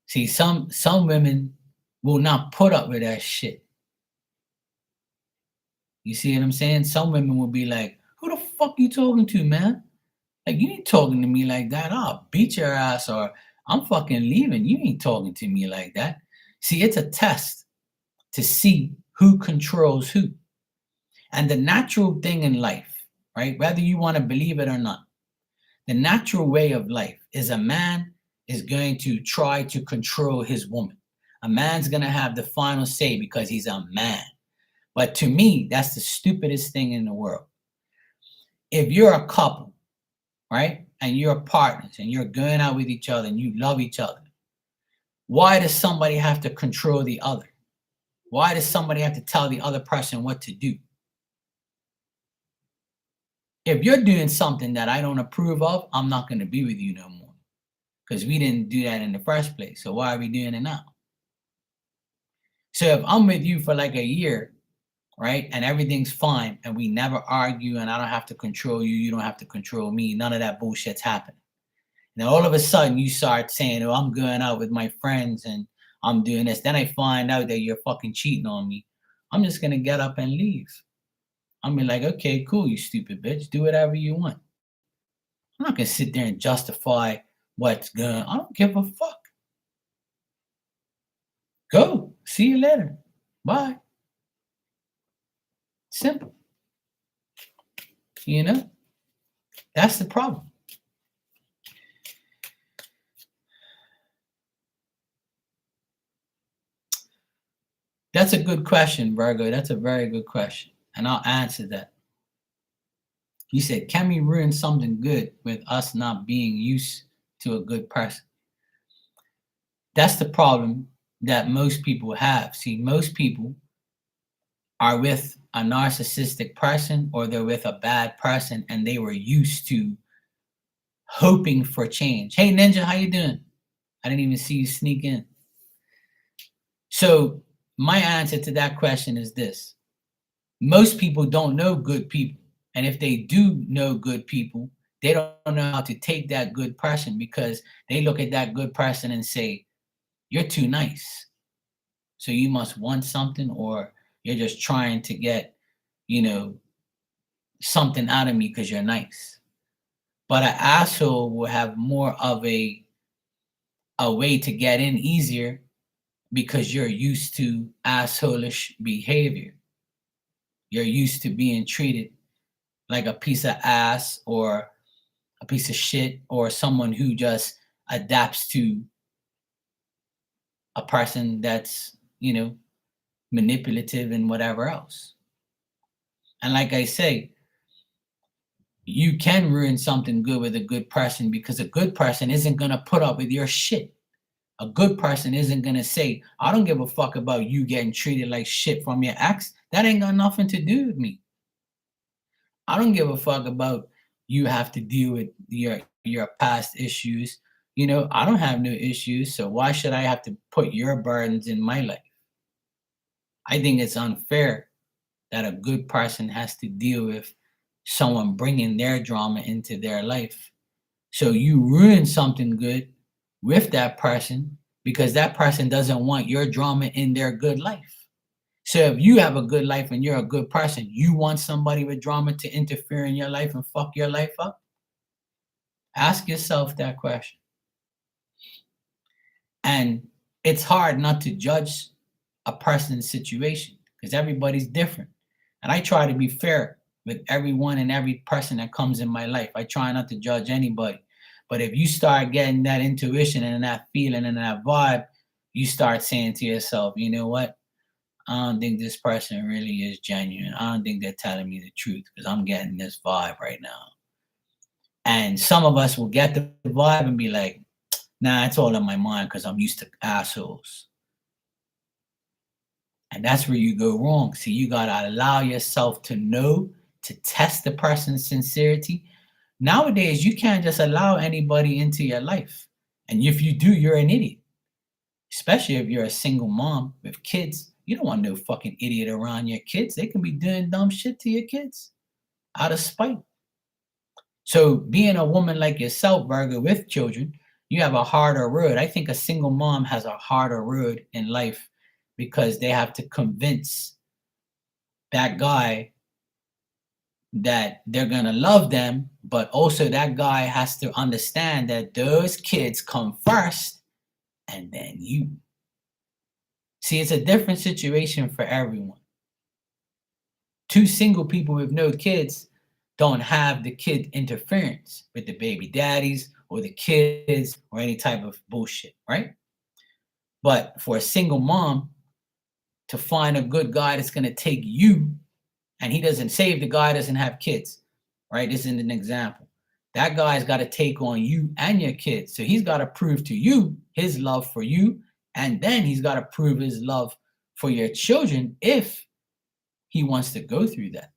See, some women will not put up with that shit. You see what I'm saying? Some women will be like, who the fuck you talking to, man? Like, you ain't talking to me like that. I'll beat your ass or I'm fucking leaving. You ain't talking to me like that. See, it's a test to see who controls who. And the natural thing in life, right? Whether you want to believe it or not, the natural way of life is a man is going to try to control his woman. A man's going to have the final say because he's a man. But to me, that's the stupidest thing in the world. If you're a couple, right, and you're partners and you're going out with each other and you love each other, why does somebody have to control the other? Why does somebody have to tell the other person what to do? If you're doing something that I don't approve of, I'm not going to be with you no more because we didn't do that in the first place. So why are we doing it now? So if I'm with you for like a year, right, and everything's fine and we never argue and I don't have to control you, you don't have to control me, none of that bullshit's happening. Now all of a sudden you start saying, oh, I'm going out with my friends and I'm doing this. Then I find out that you're fucking cheating on me. I'm just going to get up and leave. I'm be like, okay, cool, you stupid bitch. Do whatever you want. I'm not going to sit there and justify what's going on. I don't give a fuck. Go. See you later. Bye. Simple. You know? That's the problem. That's a good question, Virgo. That's a very good question. And I'll answer that. He said, can we ruin something good with us not being used to a good person? That's the problem that most people have. See, most people are with a narcissistic person or they're with a bad person and they were used to hoping for change. Hey, Ninja, how you doing? I didn't even see you sneak in. So my answer to that question is this. Most people don't know good people. And if they do know good people, they don't know how to take that good person because they look at that good person and say, you're too nice. So you must want something or you're just trying to get, something out of me because you're nice. But an asshole will have more of a way to get in easier because you're used to assholish behavior. You're used to being treated like a piece of ass or a piece of shit or someone who just adapts to a person that's, manipulative and whatever else. And like I say, you can ruin something good with a good person because a good person isn't going to put up with your shit. A good person isn't going to say, I don't give a fuck about you getting treated like shit from your ex. That ain't got nothing to do with me. I don't give a fuck about you have to deal with your past issues. I don't have no issues, so why should I have to put your burdens in my life? I think it's unfair that a good person has to deal with someone bringing their drama into their life. So you ruin something good with that person because that person doesn't want your drama in their good life. So if you have a good life and you're a good person, you want somebody with drama to interfere in your life and fuck your life up? Ask yourself that question. And it's hard not to judge a person's situation because everybody's different. And I try to be fair with everyone and every person that comes in my life. I try not to judge anybody. But if you start getting that intuition and that feeling and that vibe, you start saying to yourself, you know what? I don't think this person really is genuine. I don't think they're telling me the truth because I'm getting this vibe right now. And some of us will get the vibe and be like, nah, it's all in my mind because I'm used to assholes. And that's where you go wrong. See, you got to allow yourself to know, to test the person's sincerity. Nowadays, you can't just allow anybody into your life. And if you do, you're an idiot. Especially if you're a single mom with kids. You don't want no fucking idiot around your kids. They can be doing dumb shit to your kids out of spite. So being a woman like yourself, Virgo, with children, you have a harder road. I think a single mom has a harder road in life because they have to convince that guy that they're going to love them But also that guy has to understand that those kids come first and then you. See, it's a different situation for everyone. Two single people with no kids don't have the kid interference with the baby daddies or the kids or any type of bullshit, right? But for a single mom to find a good guy that's going to take you, and he doesn't say if the guy doesn't have kids, right? This is an example. That guy's got to take on you and your kids. So he's got to prove to you his love for you, and then he's got to prove his love for your children if he wants to go through that.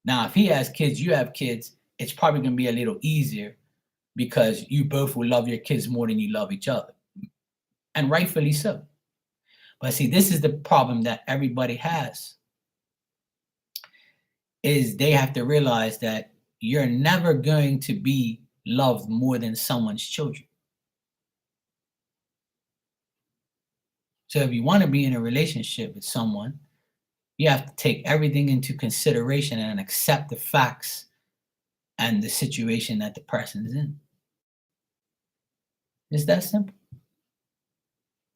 Now, if he has kids, you have kids, it's probably going to be a little easier because you both will love your kids more than you love each other. And rightfully so. But see, this is the problem that everybody has, is they have to realize that you're never going to be loved more than someone's children. So if you want to be in a relationship with someone, you have to take everything into consideration and accept the facts and the situation that the person is in. It's that simple.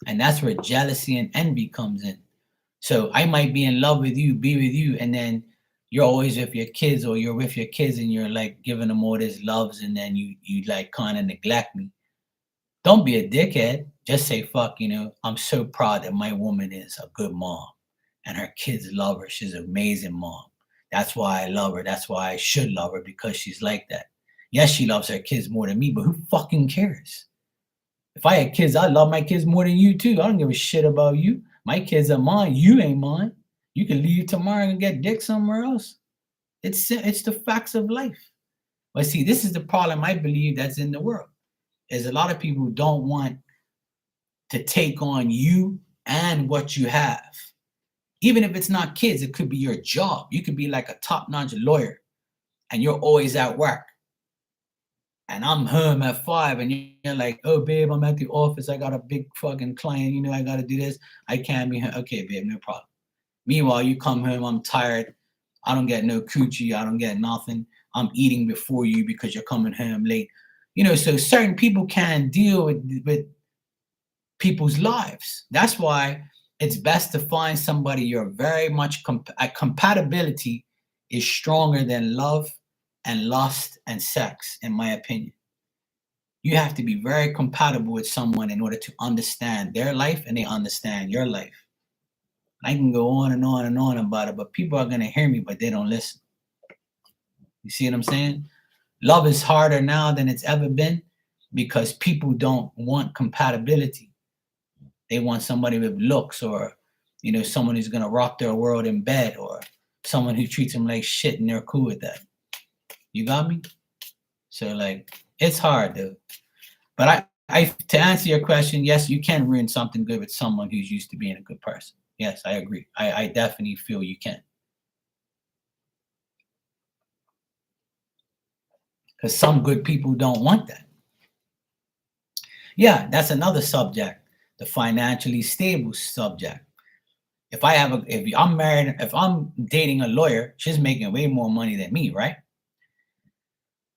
And that's where jealousy and envy comes in. So I might be in love with you, be with you, and then you're always with your kids, or you're with your kids and you're like giving them all this loves, and then you like kind of neglect me. Don't be a dickhead. Just say, fuck, I'm so proud that my woman is a good mom and her kids love her. She's an amazing mom. That's why I love her. That's why I should love her, because she's like that. Yes, she loves her kids more than me, but who fucking cares? If I had kids, I love my kids more than you too. I don't give a shit about you. My kids are mine. You ain't mine. You can leave tomorrow and get dick somewhere else. It's the facts of life. But see, this is the problem I believe that's in the world, is a lot of people who don't want to take on you and what you have. Even if it's not kids, it could be your job. You could be like a top-notch lawyer and you're always at work. And I'm home at 5 and you're like, oh, babe, I'm at the office. I got a big fucking client. I got to do this. I can't be home. Okay, babe, no problem. Meanwhile, you come home, I'm tired. I don't get no coochie. I don't get nothing. I'm eating before you because you're coming home late. So certain people can't deal with people's lives. That's why it's best to find somebody you're very much compatibility is stronger than love and lust and sex, in my opinion. You have to be very compatible with someone in order to understand their life and they understand your life. I can go on and on and on about it, but people are going to hear me, but they don't listen. You see what I'm saying? Love is harder now than it's ever been because people don't want compatibility. They want somebody with looks, or, someone who's going to rock their world in bed, or someone who treats them like shit and they're cool with that. You got me? So it's hard though. But I to answer your question, yes, you can ruin something good with someone who's used to being a good person. Yes, I agree. I definitely feel you can. Because some good people don't want that. Yeah, that's another subject, the financially stable subject. If I'm married, if I'm dating a lawyer, she's making way more money than me, right?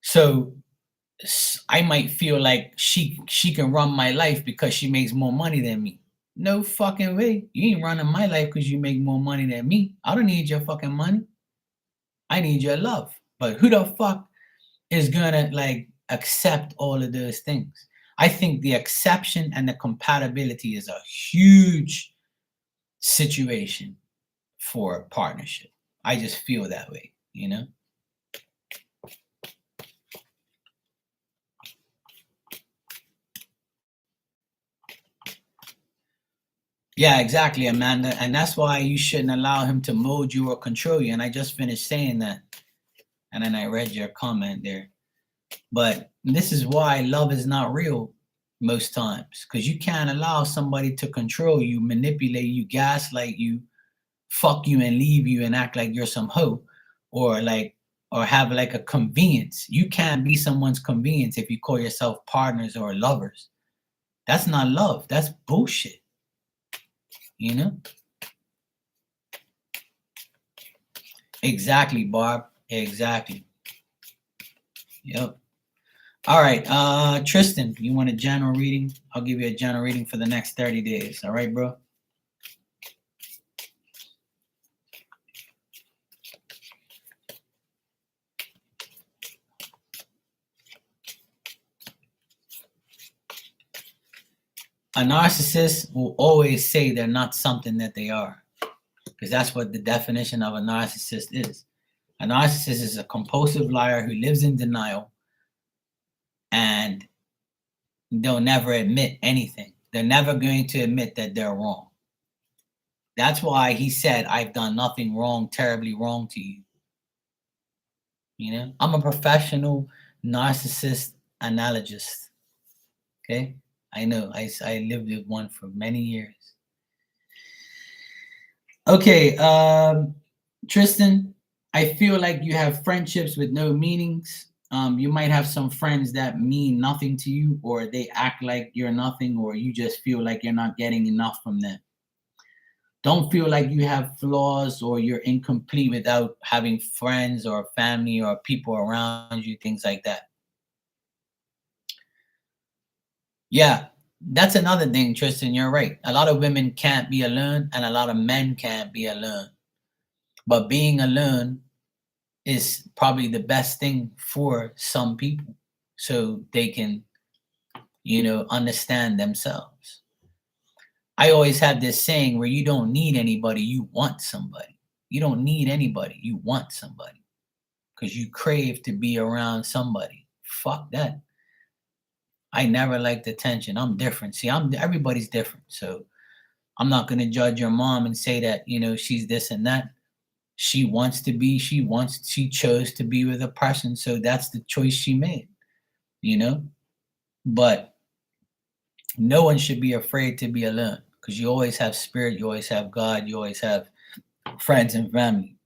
So I might feel like she can run my life because she makes more money than me. No fucking way. You ain't running my life because you make more money than me. I don't need your fucking money. I need your love. But who the fuck is gonna accept all of those things? I think the exception and the compatibility is a huge situation for a partnership. I just feel that way, Yeah, exactly, Amanda. And that's why you shouldn't allow him to mold you or control you. And I just finished saying that. And then I read your comment there. But this is why love is not real most times, because you can't allow somebody to control you, manipulate you, gaslight you, fuck you and leave you and act like you're some hoe, or have a convenience. You can't be someone's convenience if you call yourself partners or lovers. That's not love. That's bullshit. Exactly, Barb. Exactly. Yep. All right. Tristan, you want a general reading? I'll give you a general reading for the next 30 days. All right, bro? A narcissist will always say they're not something that they are, because that's what the definition of a narcissist is. A narcissist is a compulsive liar who lives in denial and they'll never admit anything. They're never going to admit that they're wrong. That's why he said, I've done nothing wrong, terribly wrong to you. You know, I'm a professional narcissist analogist. Okay. I know. I lived with one for many years. Okay. Tristan, I feel like you have friendships with no meanings. You might have some friends that mean nothing to you, or they act like you're nothing, or you just feel like you're not getting enough from them. Don't feel like you have flaws or you're incomplete without having friends or family or people around you, things like that. Yeah, that's another thing, Tristan. You're right. A lot of women can't be alone, and a lot of men can't be alone. But being alone is probably the best thing for some people so they can, understand themselves. I always have this saying where you don't need anybody, you want somebody. You don't need anybody, you want somebody because you crave to be around somebody. Fuck that. I never liked attention. I'm different. See, everybody's different. So I'm not going to judge your mom and say that, she's this and that. She wants to be, she chose to be with a person. So that's the choice she made, But no one should be afraid to be alone because you always have spirit, you always have God, you always have friends and family.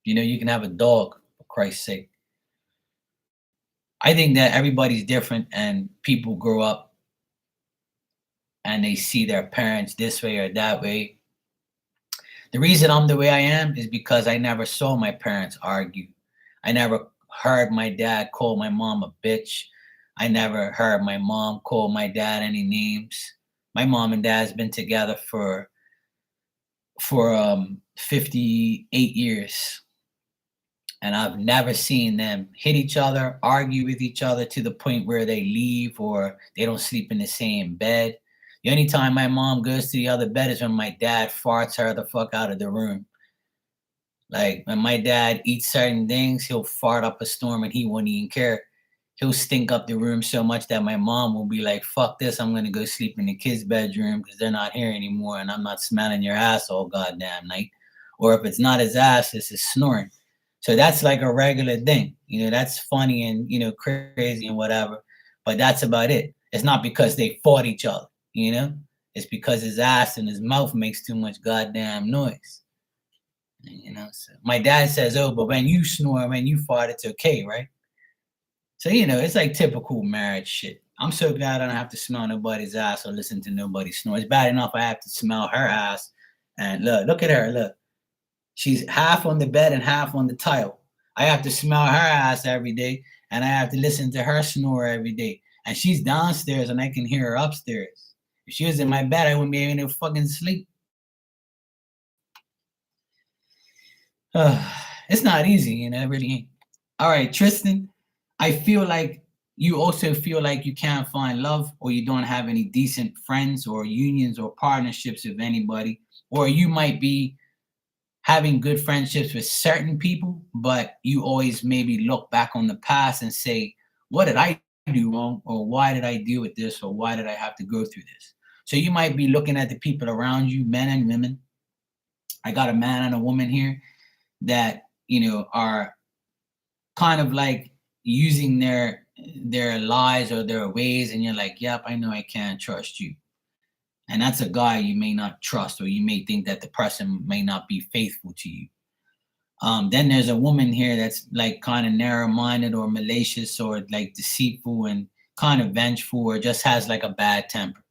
You can have a dog, for Christ's sake. I think that everybody's different and people grow up and they see their parents this way or that way. The reason I'm the way I am is because I never saw my parents argue. I never heard my dad call my mom a bitch. I never heard my mom call my dad any names. My mom and dad's been together for 58 years. And I've never seen them hit each other, argue with each other to the point where they leave or they don't sleep in the same bed. The only time my mom goes to the other bed is when my dad farts her the fuck out of the room. Like when my dad eats certain things, he'll fart up a storm and he won't even care. He'll stink up the room so much that my mom will be like, fuck this, I'm going to go sleep in the kids' bedroom because they're not here anymore and I'm not smelling your ass all goddamn night. Or if it's not his ass, it's his snoring. So that's like a regular thing. That's funny and, crazy and whatever. But that's about it. It's not because they fought each other, It's because his ass and his mouth makes too much goddamn noise. So my dad says, oh, but when you snore, when you fart, it's okay, right? So, it's like typical marriage shit. I'm so glad I don't have to smell nobody's ass or listen to nobody snore. It's bad enough I have to smell her ass. And look at her, look. She's half on the bed and half on the tile. I have to smell her ass every day, and I have to listen to her snore every day. And she's downstairs, and I can hear her upstairs. If she was in my bed, I wouldn't be able to fucking sleep. It's not easy, it really ain't. All right, Tristan, I feel like you also feel like you can't find love or you don't have any decent friends or unions or partnerships with anybody, or you might be having good friendships with certain people, but you always maybe look back on the past and say, what did I do wrong? Or why did I deal with this? Or why did I have to go through this? So you might be looking at the people around you, men and women. I got a man and a woman here that, are kind of like using their lies or their ways. And you're like, yep, I know I can't trust you. And that's a guy you may not trust, or you may think that the person may not be faithful to you. Then there's a woman here that's like kind of narrow-minded or malicious or like deceitful and kind of vengeful or just has like a bad temper.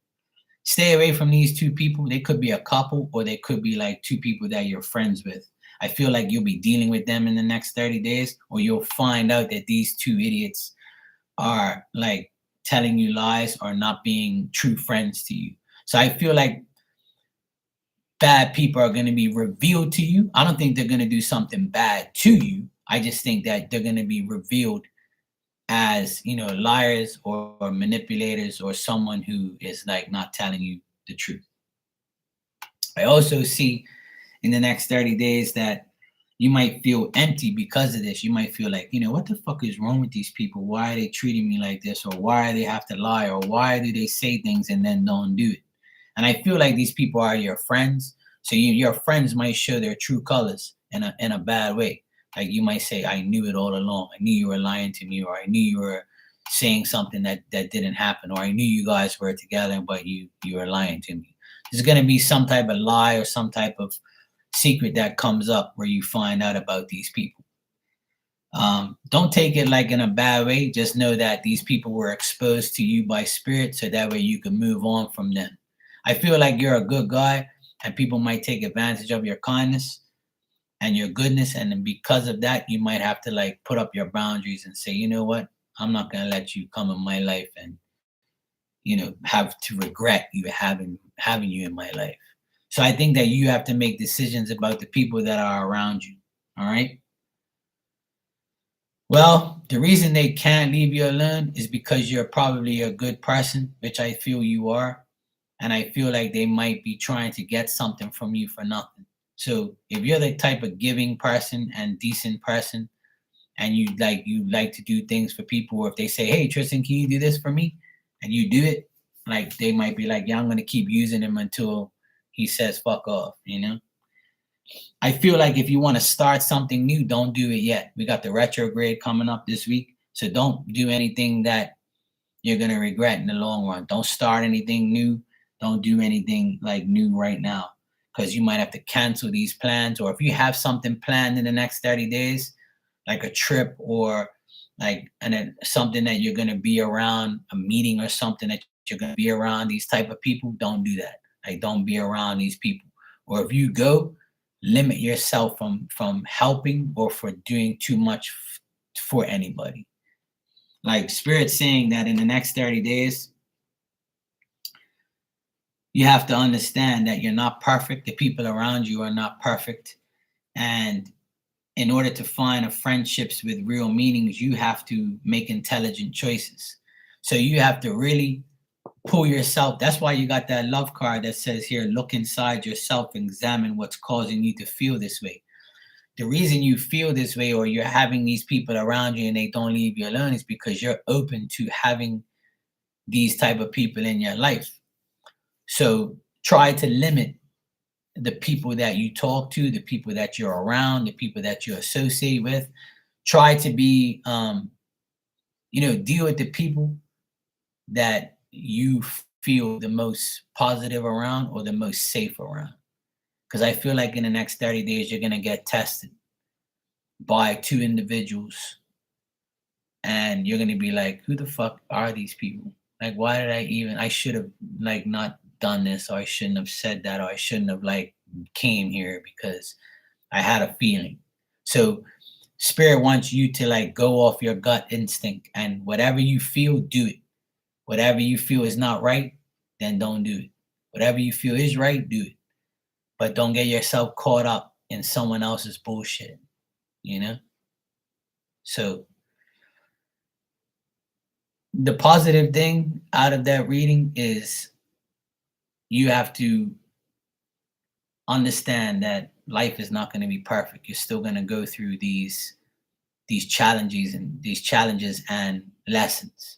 Stay away from these two people. They could be a couple or they could be like two people that you're friends with. I feel like you'll be dealing with them in the next 30 days, or you'll find out that these two idiots are like telling you lies or not being true friends to you. So I feel like bad people are going to be revealed to you. I don't think they're going to do something bad to you. I just think that they're going to be revealed as, liars or manipulators or someone who is like not telling you the truth. I also see in the next 30 days that you might feel empty because of this. You might feel like, what the fuck is wrong with these people? Why are they treating me like this? Or why do they have to lie? Or why do they say things and then don't do it? And I feel like these people are your friends. So your friends might show their true colors in a bad way. Like you might say, I knew it all along. I knew you were lying to me, or I knew you were saying something that didn't happen, or I knew you guys were together, but you were lying to me. There's going to be some type of lie or some type of secret that comes up where you find out about these people. Don't take it like in a bad way. Just know that these people were exposed to you by spirit, so that way you can move on from them. I feel like you're a good guy, and people might take advantage of your kindness and your goodness, and then because of that, you might have to like put up your boundaries and say, you know what, I'm not gonna let you come in my life and have to regret you having you in my life. So I think that you have to make decisions about the people that are around you. All right. Well, the reason they can't leave you alone is because you're probably a good person, which I feel you are. And I feel like they might be trying to get something from you for nothing. So if you're the type of giving person and decent person, and you like to do things for people, or if they say, hey Tristan, can you do this for me? And you do it, like they might be like, yeah, I'm gonna keep using him until he says fuck off. I feel like if you want to start something new, don't do it yet. We got the retrograde coming up this week. So don't do anything that you're going to regret in the long run. Don't start anything new. Don't do anything like new right now, because you might have to cancel these plans. Or if you have something planned in the next 30 days, like a trip or something that you're going to be around, a meeting or something that you're going to be around these type of people, don't do that. Like don't be around these people. Or if you go, limit yourself from helping or for doing too much for anybody. Like Spirit saying that in the next 30 days, you have to understand that you're not perfect. The people around you are not perfect. And in order to find a friendships with real meanings, you have to make intelligent choices. So you have to really pull yourself. That's why you got that love card that says here, look inside yourself, examine what's causing you to feel this way. The reason you feel this way, or you're having these people around you and they don't leave you alone, is because you're open to having these type of people in your life. So try to limit the people that you talk to, the people that you're around, the people that you associate with. Try to be, deal with the people that you feel the most positive around or the most safe around. Because I feel like in the next 30 days, you're going to get tested by two individuals. And you're going to be like, who the fuck are these people? Like, why did I should have like not done this, or I shouldn't have said that, or I shouldn't have like came here because I had a feeling. So Spirit wants you to like go off your gut instinct, and whatever you feel, do it. Whatever you feel is not right, then don't do it. Whatever you feel is right, do it. But don't get yourself caught up in someone else's bullshit, you know? So the positive thing out of that reading is you have to understand that life is not going to be perfect. You're still going to go through these challenges and lessons.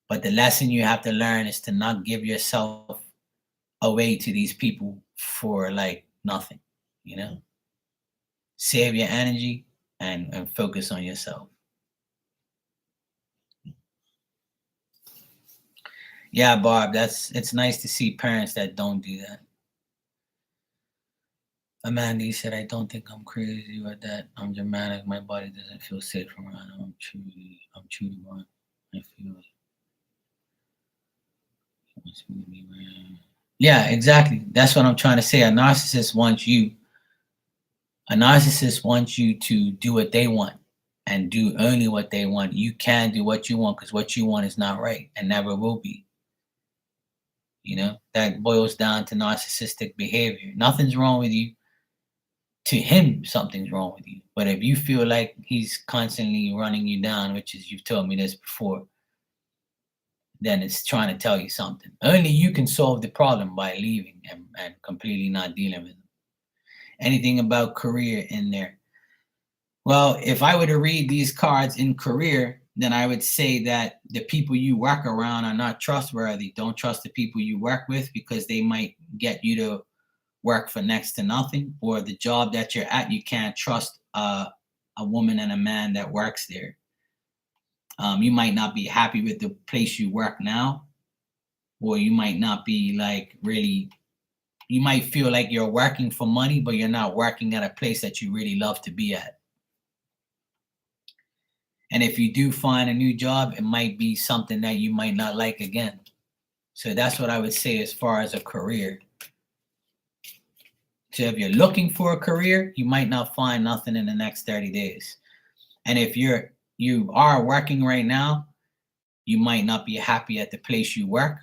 But the lesson you have to learn is to not give yourself away to these people for like nothing, you know? Save your energy and focus on yourself. Yeah, Barb, it's nice to see parents that don't do that. Amanda said, I don't think I'm crazy or that I'm dramatic. My body doesn't feel safe around. I'm truly one. I feel it. Yeah, exactly. That's what I'm trying to say. A narcissist wants you A narcissist wants you to do what they want and do only what they want. You can do what you want because what you want is not right and never will be. That boils down to narcissistic behavior. Nothing's wrong with you. To him, something's wrong with you. But if you feel like he's constantly running you down, which is, you've told me this before, then it's trying to tell you something. Only you can solve the problem by leaving and completely not dealing with them. Anything about career in there? Well, if I were to read these cards in career, then I would say that the people you work around are not trustworthy. Don't trust the people you work with because they might get you to work for next to nothing, or the job that you're at, you can't trust a woman and a man that works there. You might not be happy with the place you work now, or you might not be like really, you might feel like you're working for money, but you're not working at a place that you really love to be at. And if you do find a new job, it might be something that you might not like again. So that's what I would say as far as a career. So if you're looking for a career, you might not find nothing in the next 30 days. And if you are working right now, you might not be happy at the place you work.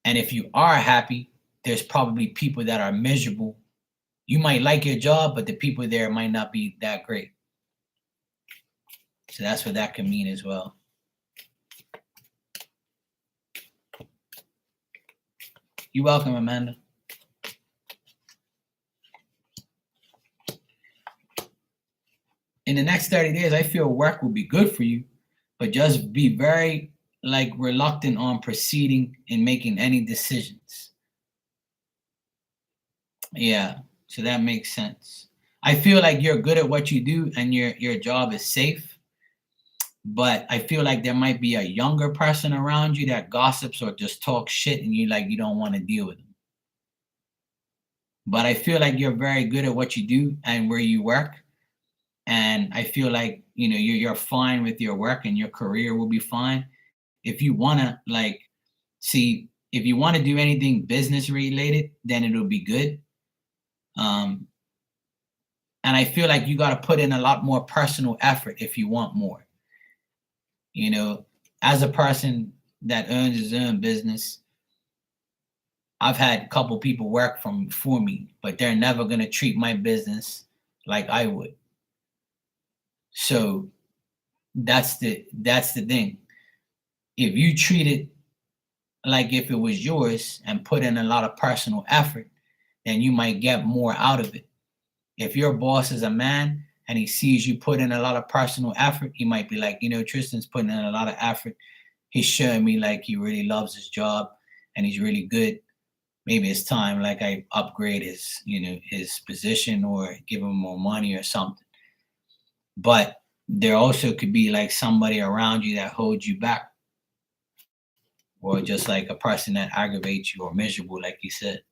And if you are happy, there's probably people that are miserable. You might like your job, but the people there might not be that great. So that's what that can mean as well. You're welcome, Amanda. In the next 30 days, I feel work will be good for you, but just be very reluctant on proceeding and making any decisions. Yeah, so that makes sense. I feel like you're good at what you do and your job is safe, but I feel like there might be a younger person around you that gossips or just talks shit and you don't want to deal with them. But I feel like you're very good at what you do and where you work. And I feel like, you're fine with your work and your career will be fine. If you want to if you want to do anything business related, then it'll be good. And I feel like you got to put in a lot more personal effort if you want more. As a person that owns his own business, I've had a couple people work for me, but they're never going to treat my business like I would. So that's the thing. If you treat it like if it was yours and put in a lot of personal effort, then you might get more out of it. If your boss is a man and he sees you put in a lot of personal effort, he might be like, Tristan's putting in a lot of effort. He's showing me like he really loves his job and he's really good. Maybe it's time I upgrade his, his position or give him more money or something. But there also could be somebody around you that holds you back, or just a person that aggravates you or miserable, like you said.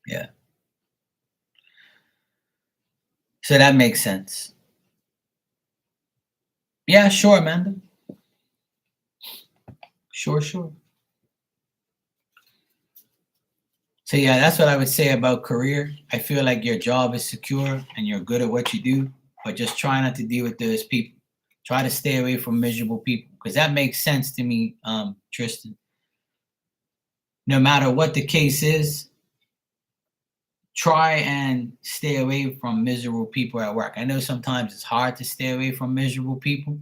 Yeah. So that makes sense. Yeah, sure, Amanda. Sure. So yeah, that's what I would say about career. I feel like your job is secure and you're good at what you do, but just try not to deal with those people. Try to stay away from miserable people, because that makes sense to me, Tristan. No matter what the case is, try and stay away from miserable people at work. I know sometimes it's hard to stay away from miserable people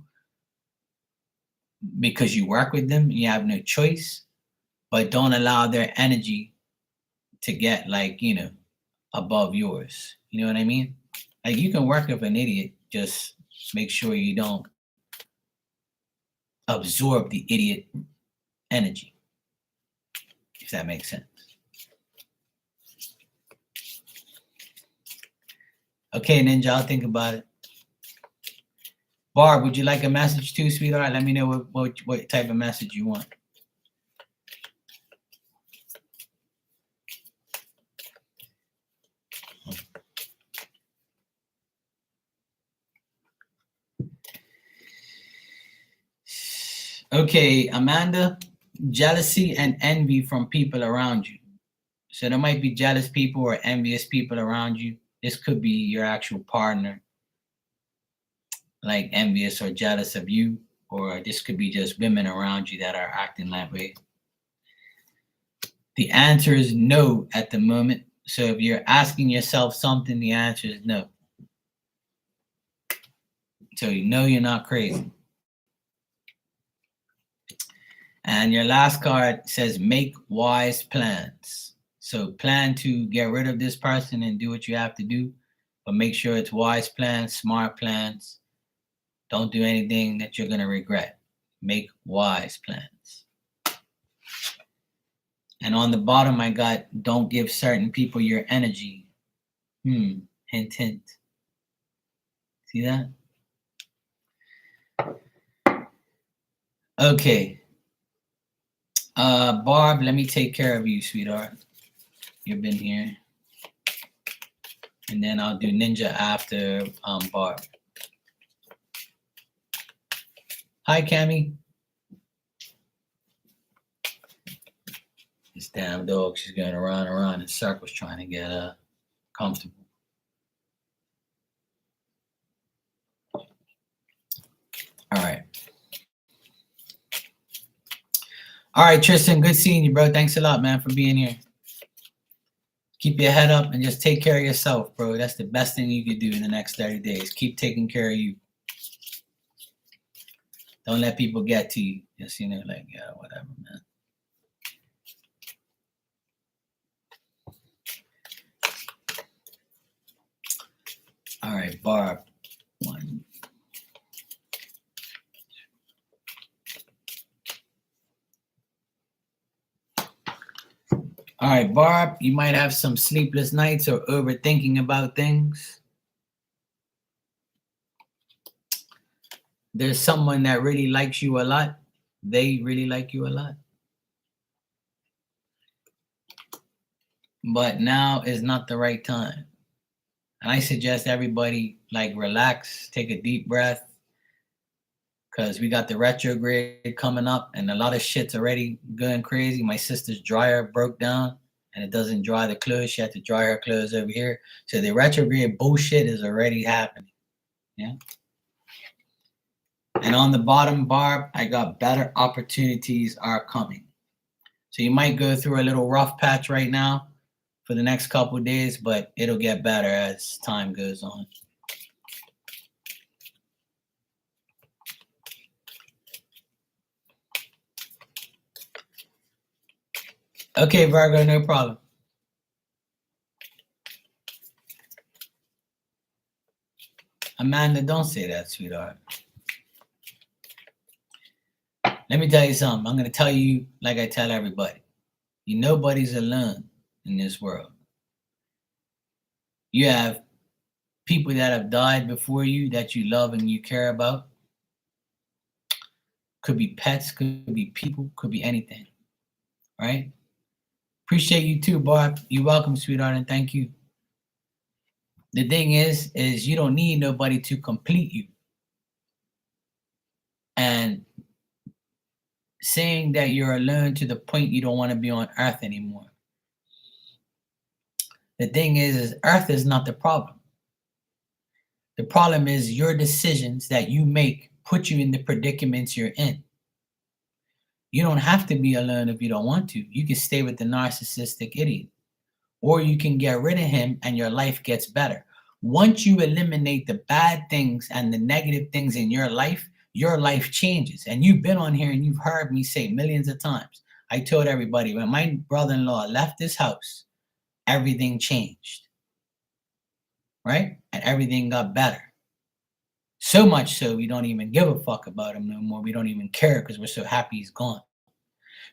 because you work with them and you have no choice, but don't allow their energy to get above yours. You know what I mean? You can work with an idiot, just make sure you don't absorb the idiot energy, if that makes sense. Okay, Ninja, I'll think about it. Barb, would you like a message too, sweetheart? Let me know what type of message you want. Okay, Amanda, jealousy and envy from people around you. So there might be jealous people or envious people around you. This could be your actual partner, like envious or jealous of you, or this could be just women around you that are acting that way. The answer is no at the moment. So if you're asking yourself something, the answer is no. So you know you're not crazy. And your last card says make wise plans. So plan to get rid of this person and do what you have to do, but make sure it's wise plans, smart plans. Don't do anything that you're going to regret. Make wise plans. And on the bottom, I got don't give certain people your energy. Hint, hint. See that? Okay. Barb, let me take care of you, sweetheart. You've been here. And then I'll do Ninja after Barb. Hi, Cammy. This damn dog, she's going around in circles trying to get comfortable. All right. All right, Tristan, good seeing you, bro. Thanks a lot, man, for being here. Keep your head up and just take care of yourself, bro. That's the best thing you could do in the next 30 days. Keep taking care of you. Don't let people get to you. Just, like, yeah, whatever, man. All right, Barb. One. All right, Barb, you might have some sleepless nights or overthinking about things. There's someone that really likes you a lot. They really like you a lot. But now is not the right time. And I suggest everybody, like, relax, take a deep breath, because we got the retrograde coming up and a lot of shit's already going crazy. My sister's dryer broke down and it doesn't dry the clothes. She had to dry her clothes over here. So the retrograde bullshit is already happening. Yeah. And on the bottom, Barb, I got better opportunities are coming. So you might go through a little rough patch right now for the next couple of days, but it'll get better as time goes on. Okay, Virgo, no problem. Amanda, don't say that, sweetheart. Let me tell you something. I'm going to tell you like I tell everybody. Nobody's alone in this world. You have people that have died before you that you love and you care about. Could be pets, could be people, could be anything. Right? Appreciate you too, Barb. You're welcome, sweetheart, and thank you. The thing is you don't need nobody to complete you. And saying that you're alone to the point you don't want to be on Earth anymore. The thing is Earth is not the problem. The problem is your decisions that you make put you in the predicaments you're in. You don't have to be alone if you don't want to. You can stay with the narcissistic idiot. Or you can get rid of him and your life gets better. Once you eliminate the bad things and the negative things in your life changes. And you've been on here and you've heard me say millions of times. I told everybody, when my brother-in-law left this house, everything changed. Right? And everything got better. So much so we don't even give a fuck about him no more. We don't even care because we're so happy he's gone.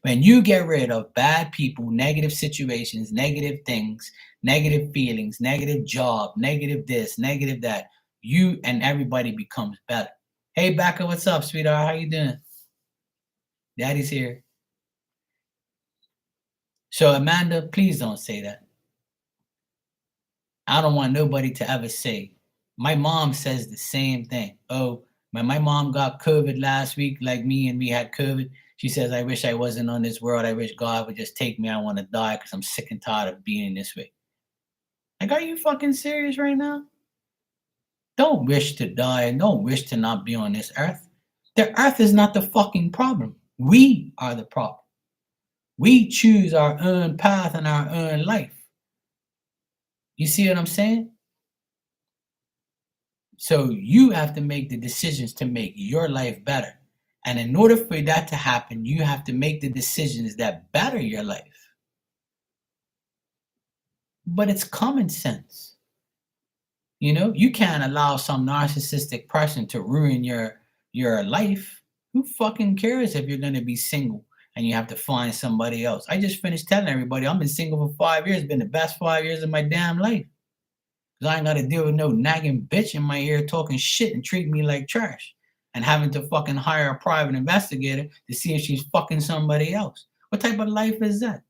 When you get rid of bad people, negative situations, negative things, negative feelings, negative job, negative this, negative that, you and everybody becomes better. Hey, Becca, what's up, sweetheart? How you doing? Daddy's here. So, Amanda, please don't say that. I don't want nobody to ever say. My mom says the same thing. Oh, When my mom got COVID last week, like me, and we had COVID, she says, I wish I wasn't on this world. I wish God would just take me. I want to die because I'm sick and tired of being this way. Like, are you fucking serious right now? Don't wish to die and don't wish to not be on this earth. The earth is not the fucking problem. We are the problem. We choose our own path and our own life. You see what I'm saying? So you have to make the decisions to make your life better. And in order for that to happen, you have to make the decisions that better your life. But it's common sense. You know, you can't allow some narcissistic person to ruin your life. Who fucking cares if you're gonna be single and you have to find somebody else? I just finished telling everybody I've been single for 5 years, been the best 5 years of my damn life. Cause I ain't gotta deal with no nagging bitch in my ear talking shit and treating me like trash. And having to fucking hire a private investigator to see if she's fucking somebody else. What type of life is that?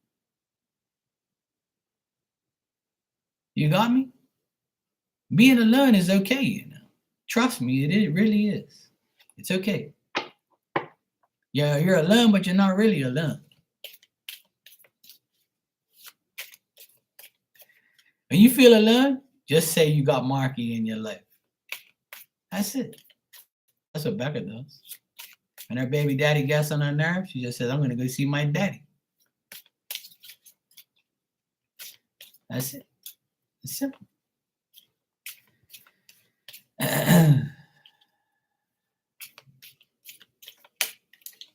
You got me? Being alone is okay, you know. Trust me, it really is. It's okay. Yeah, you're alone, but you're not really alone. When you feel alone, just say you got Marky in your life. That's it. That's what Becca does. When her baby daddy gets on her nerves, she just says, I'm going to go see my daddy. That's it. It's simple.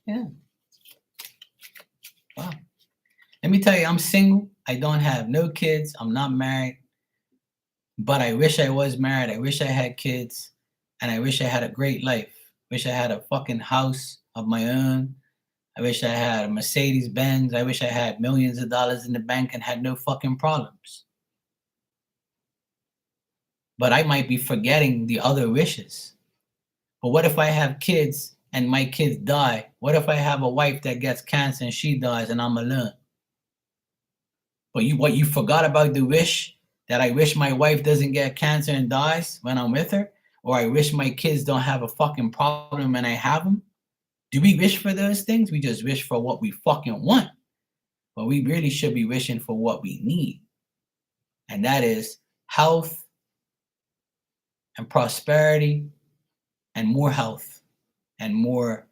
Yeah. Wow. Let me tell you, I'm single. I don't have no kids. I'm not married. But I wish I was married. I wish I had kids. And I wish I had a great life. Wish I had a fucking house of my own. I wish I had a Mercedes Benz. I wish I had millions of dollars in the bank and had no fucking problems. But I might be forgetting the other wishes. But what if I have kids and my kids die? What if I have a wife that gets cancer and she dies and I'm alone? But what you forgot about the wish that I wish my wife doesn't get cancer and dies when I'm with her? Or I wish my kids don't have a fucking problem and I have them? Do we wish for those things? We just wish for what we fucking want. But we really should be wishing for what we need. And that is health and prosperity and more health and more,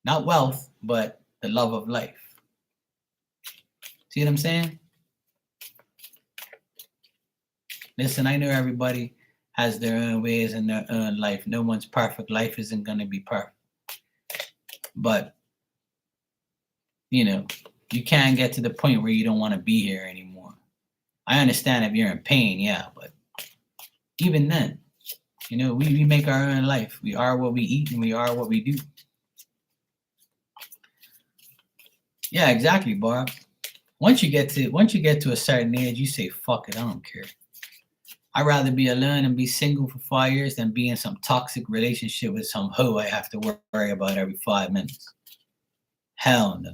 not wealth, but the love of life. See what I'm saying? Listen, I know everybody has their own ways and their own life. No one's perfect. Life isn't going to be perfect. But, you know, you can't get to the point where you don't want to be here anymore. I understand if you're in pain, yeah, but even then, you know, we make our own life. We are what we eat and we are what we do. Yeah, exactly, Barb. Once you get to a certain age, you say, fuck it, I don't care. I'd rather be alone and be single for 5 years than be in some toxic relationship with some hoe I have to worry about every 5 minutes. Hell no.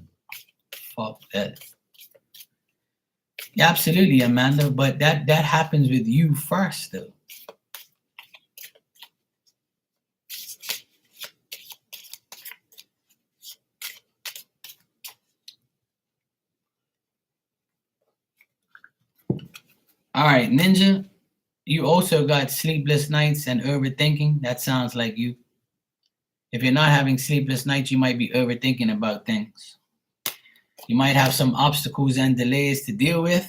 Fuck that. Yeah, absolutely, Amanda, but that happens with you first, though. All right, Ninja, you also got sleepless nights and overthinking. That sounds like you. If you're not having sleepless nights, you might be overthinking about things. You might have some obstacles and delays to deal with.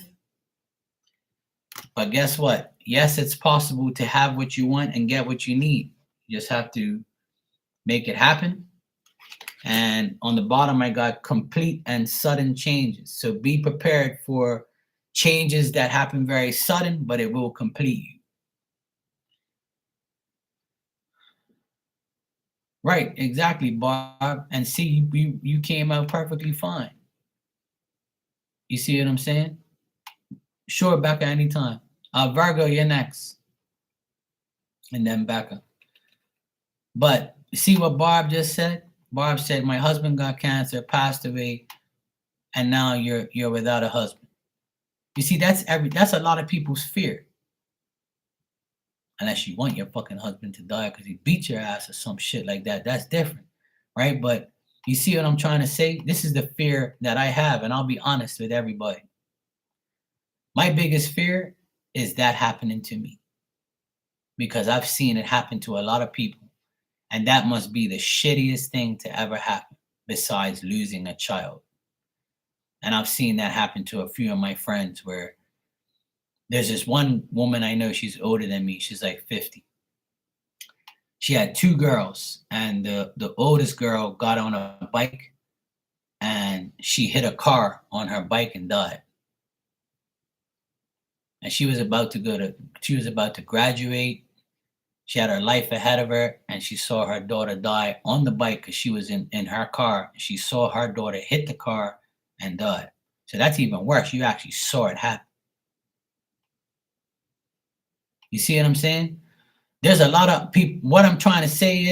But guess what? Yes, it's possible to have what you want and get what you need. You just have to make it happen. And on the bottom, I got complete and sudden changes. So be prepared for changes that happen very sudden, but it will complete you. Right, exactly, Bob. And see, you came out perfectly fine. You see what I'm saying? Sure, Becca, anytime. Virgo, you're next. And then Becca. But see what Barb just said? Barb said, my husband got cancer, passed away, and now you're without a husband. You see, that's a lot of people's fear. unless you want your fucking husband to die because he beat your ass or some shit like that. That's different, right? But you see what I'm trying to say? This is the fear that I have, and I'll be honest with everybody. My biggest fear is that happening to me because I've seen it happen to a lot of people, and that must be the shittiest thing to ever happen besides losing a child. And I've seen that happen to a few of my friends where there's this one woman I know, she's older than me, she's like 50. She had two girls, and the oldest girl got on a bike and she hit a car on her bike and died. And she was about to graduate. She had her life ahead of her, and she saw her daughter die on the bike because she was in her car. She saw her daughter hit the car and died. So that's even worse. You actually saw it happen. You see what I'm saying? There's a lot of people. What I'm trying to say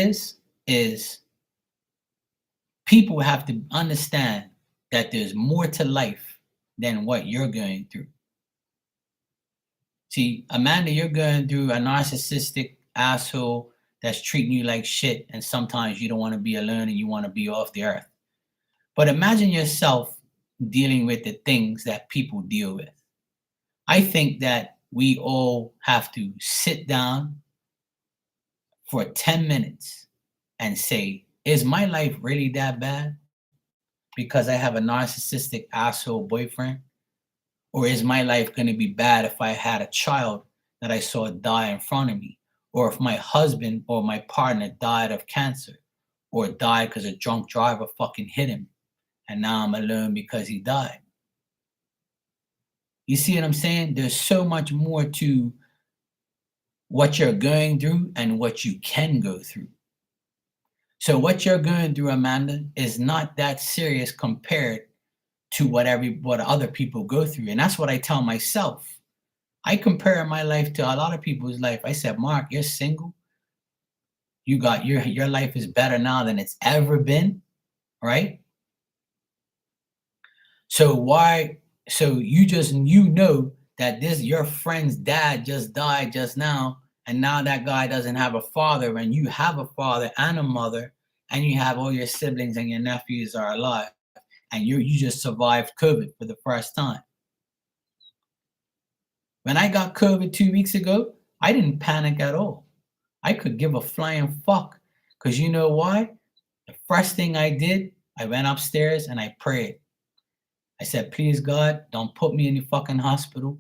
is people have to understand that there's more to life than what you're going through. See, Amanda, you're going through a narcissistic asshole that's treating you like shit, and sometimes you don't want to be alone and you want to be off the earth. But imagine yourself dealing with the things that people deal with. I think that we all have to sit down for 10 minutes and say, is my life really that bad because I have a narcissistic asshole boyfriend? Or is my life going to be bad if I had a child that I saw die in front of me? Or if my husband or my partner died of cancer or died because a drunk driver fucking hit him and now I'm alone because he died? You see what I'm saying? There's so much more to what you're going through and what you can go through. So what you're going through, Amanda, is not that serious compared to what other people go through. And that's what I tell myself. I compare my life to a lot of people's life. I said, Mark, you're single. You got your life is better now than it's ever been, right? So you know that your friend's dad just died just now, and now that guy doesn't have a father, and you have a father and a mother, and you have all your siblings and your nephews are alive, and you just survived COVID for the first time. When I got COVID 2 weeks ago, I didn't panic at all. I could give a flying fuck, because you know why? The first thing I did, I went upstairs and I prayed. I said, please, God, don't put me in the fucking hospital.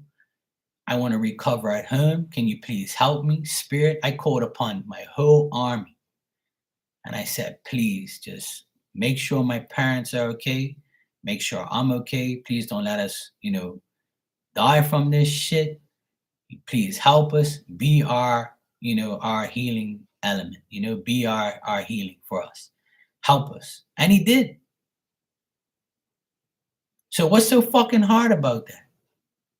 I want to recover at home. Can you please help me? Spirit, I called upon my whole army. And I said, please just make sure my parents are okay. Make sure I'm okay. Please don't let us, die from this shit. Please help us. Be our healing element. Be our healing for us. Help us. And he did. So what's so fucking hard about that?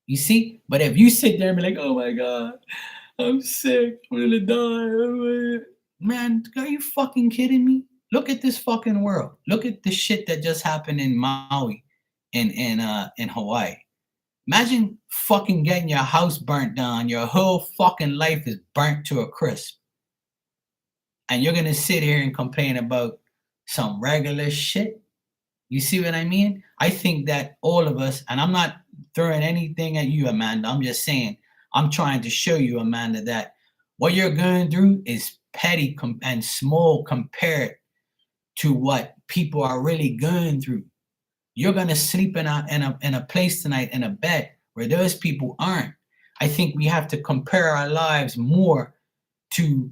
You see? But if you sit there and be like, oh my God, I'm sick, I'm gonna die. Man, are you fucking kidding me? Look at this fucking world. Look at the shit that just happened in Maui, in Hawaii. Imagine fucking getting your house burnt down. Your whole fucking life is burnt to a crisp. And you're gonna sit here and complain about some regular shit? You see what I mean? I think that all of us, and I'm not throwing anything at you, Amanda. I'm just saying, I'm trying to show you, Amanda, that what you're going through is petty and small compared to what people are really going through. You're going to sleep in a place tonight, in a bed where those people aren't. I think we have to compare our lives more to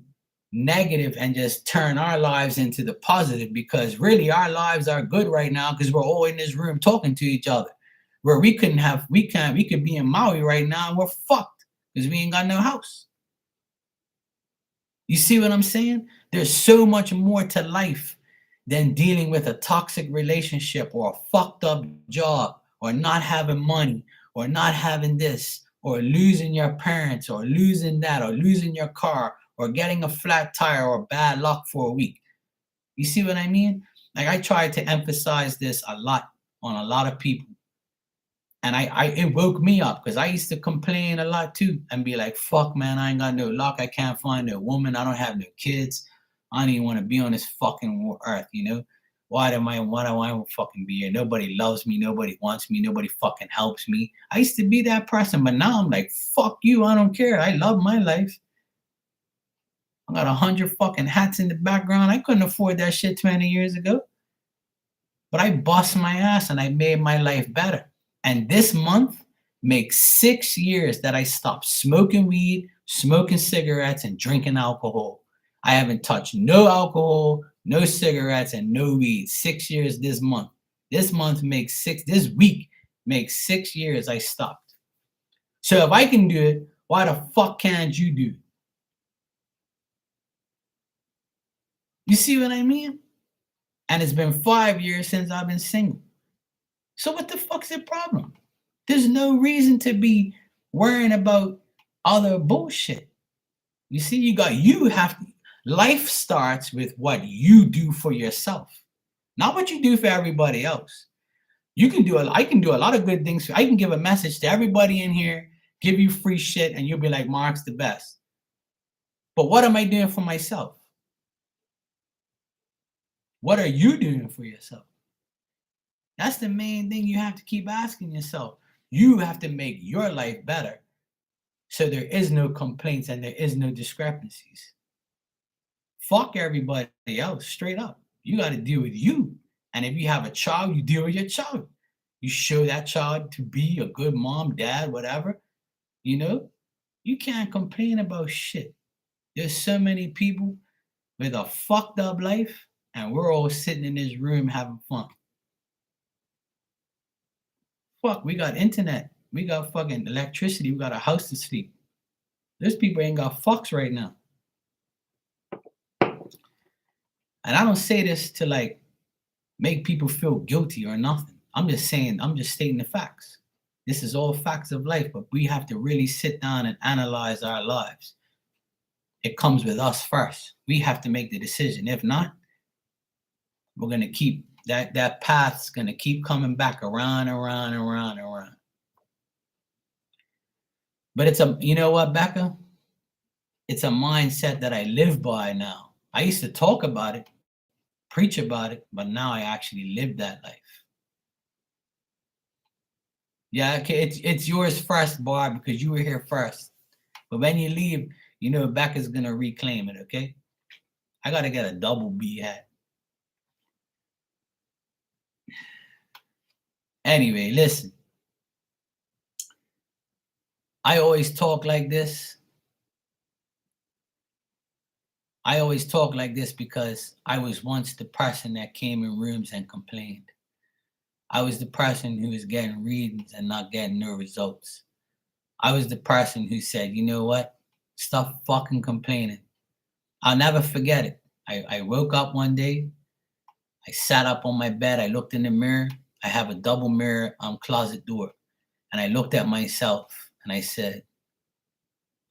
negative and just turn our lives into the positive, because really our lives are good right now because we're all in this room talking to each other. Where we could be in Maui right now and we're fucked because we ain't got no house. You see what I'm saying? There's so much more to life than dealing with a toxic relationship or a fucked up job or not having money or not having this or losing your parents or losing that or losing your car or getting a flat tire or bad luck for a week. You see what I mean? Like, I try to emphasize this a lot on a lot of people. And it woke me up because I used to complain a lot too and be like, fuck, man, I ain't got no luck. I can't find no woman. I don't have no kids. I don't even want to be on this fucking earth, you know? Why do I fucking be here? Nobody loves me. Nobody wants me. Nobody fucking helps me. I used to be that person, but now I'm like, fuck you. I don't care. I love my life. I got 100 fucking hats in the background. I couldn't afford that shit 20 years ago. But I bust my ass and I made my life better. And this month makes 6 years that I stopped smoking weed, smoking cigarettes, and drinking alcohol. I haven't touched no alcohol, no cigarettes, and no weed. 6 years this month. This week makes 6 years I stopped. So if I can do it, why the fuck can't you do it? You see what I mean? And it's been 5 years since I've been single. So what the fuck's the problem? There's no reason to be worrying about other bullshit. You see, life starts with what you do for yourself, not what you do for everybody else. I can do a lot of good things. I can give a message to everybody in here, give you free shit, and you'll be like, Mark's the best. But what am I doing for myself? What are you doing for yourself? That's the main thing you have to keep asking yourself. You have to make your life better so there is no complaints and there is no discrepancies. Fuck everybody else, straight up. You got to deal with you. And if you have a child, you deal with your child. You show that child to be a good mom, dad, whatever. You know, you can't complain about shit. There's so many people with a fucked up life, and we're all sitting in this room having fun. Fuck, we got internet. We got fucking electricity. We got a house to sleep. Those people ain't got fucks right now. And I don't say this to like make people feel guilty or nothing. I'm just stating the facts. This is all facts of life, but we have to really sit down and analyze our lives. It comes with us first. We have to make the decision. If not, we're going to keep that path's going to keep coming back around. But you know what, Becca? It's a mindset that I live by now. I used to talk about it, preach about it, but now I actually live that life. Yeah, okay, it's yours first, Barb, because you were here first. But when you leave, you know Becca's going to reclaim it, okay? I got to get a double B hat. Anyway, listen. I always talk like this. Because I was once the person that came in rooms and complained. I was the person who was getting readings and not getting no results. I was the person who said, you know what? Stop fucking complaining. I'll never forget it. I woke up one day. I sat up on my bed. I looked in the mirror. I have a double mirror closet door. And I looked at myself and I said,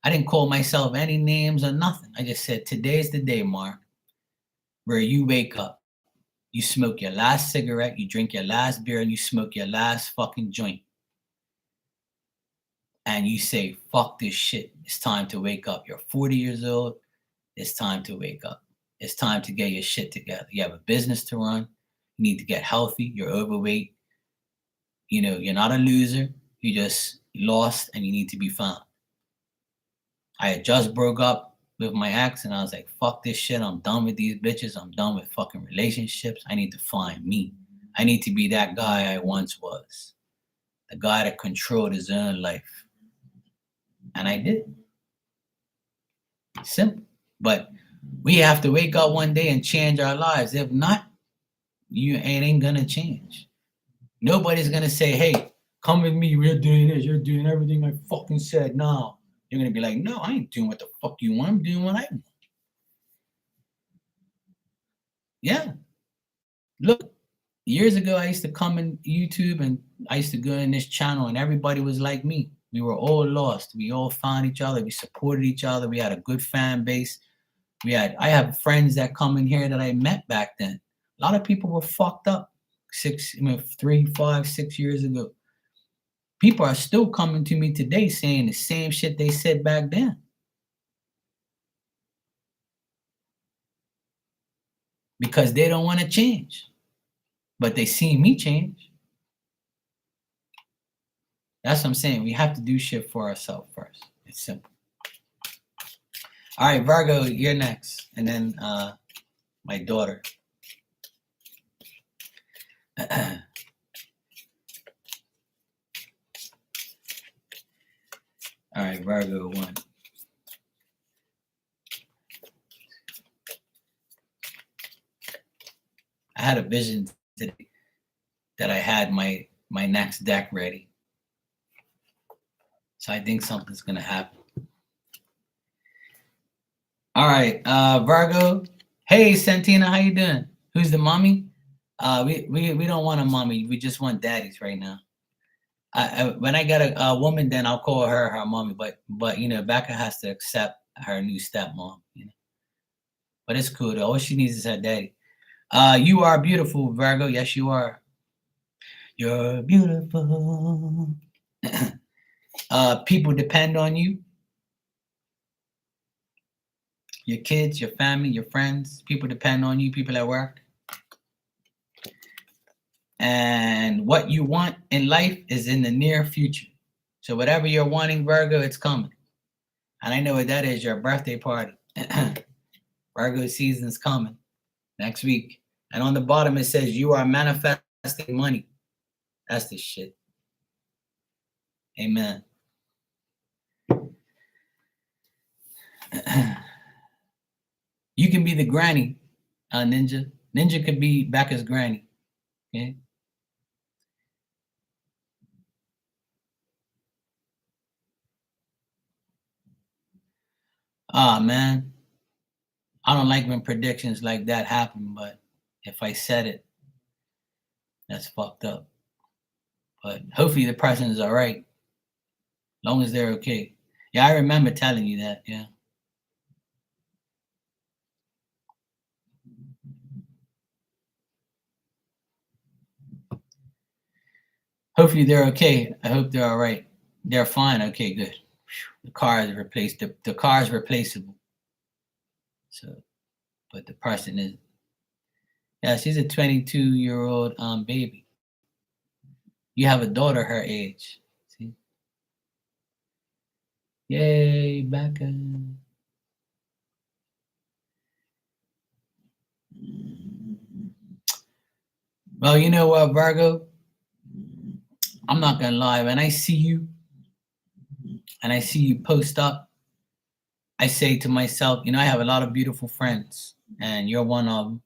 I didn't call myself any names or nothing. I just said, today's the day, Mark, where you wake up. You smoke your last cigarette, you drink your last beer, and you smoke your last fucking joint. And you say, fuck this shit. It's time to wake up. You're 40 years old. It's time to wake up. It's time to get your shit together. You have a business to run. You need to get healthy. You're overweight. You know, you're not a loser. You just lost and you need to be found. I had just broke up with my ex and I was like, fuck this shit. I'm done with these bitches. I'm done with fucking relationships. I need to find me. I need to be that guy I once was. The guy that controlled his own life. And I did. Simple. But we have to wake up one day and change our lives. If not, you ain't gonna change. Nobody's gonna say, hey, come with me, we're doing this, you're doing everything I fucking said. No. You're gonna be like, no, I ain't doing what the fuck you want, I'm doing what I want. Yeah. Look, years ago I used to come in YouTube and I used to go in this channel and everybody was like me. We were all lost. We all found each other. We supported each other. We had a good fan base. I have friends that come in here that I met back then. A lot of people were fucked up 3, 5, 6 years ago. People are still coming to me today saying the same shit they said back then because they don't want to change, but they see me change. That's what I'm saying. We have to do shit for ourselves first. It's simple. All right, Virgo, you're next. And then my daughter. All right, Virgo 1. I had a vision today that I had my next deck ready. So I think something's gonna happen. All right, Virgo. Hey, Santina, how you doing? Who's the mommy? We don't want a mommy. We just want daddies right now. When I get a woman, then I'll call her mommy. But you know, Becca has to accept her new stepmom. You know, but it's cool. Though. All she needs is her daddy. You are beautiful, Virgo. Yes, you are. You're beautiful. People depend on you. Your kids, your family, your friends. People depend on you. People at work. And what you want in life is in the near future. So whatever you're wanting, Virgo, it's coming. And I know what that is, your birthday party. Virgo season's coming next week. And on the bottom it says you are manifesting money. That's the shit. Amen. You can be the granny, Ninja. Ninja could be back as granny. Okay. Ah, man. I don't like when predictions like that happen, but if I said it, that's fucked up. But hopefully the person is all right, as long as they're okay. Yeah, I remember telling you that. Yeah. Hopefully they're okay. I hope they're all right. They're fine. Okay, good. The car is replaced. The car is replaceable. So, but the person is. Yeah, she's a 22-year-old baby. You have a daughter her age. See? Yay, Becca. Well, you know what, Virgo? I'm not gonna lie. When I see you and I see you post up, I say to myself, you know, I have a lot of beautiful friends, and you're one of them.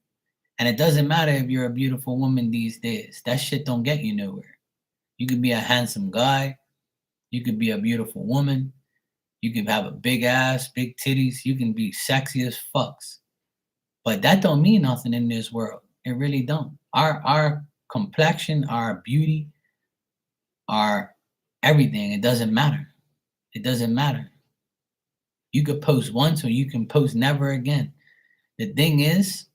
And it doesn't matter if you're a beautiful woman these days. That shit don't get you nowhere. You could be a handsome guy. You could be a beautiful woman. You could have a big ass, big titties. You can be sexy as fucks. But that don't mean nothing in this world. It really don't. Our complexion, our beauty, our everything, it doesn't matter. It doesn't matter. You could post once or you can post never again. The thing is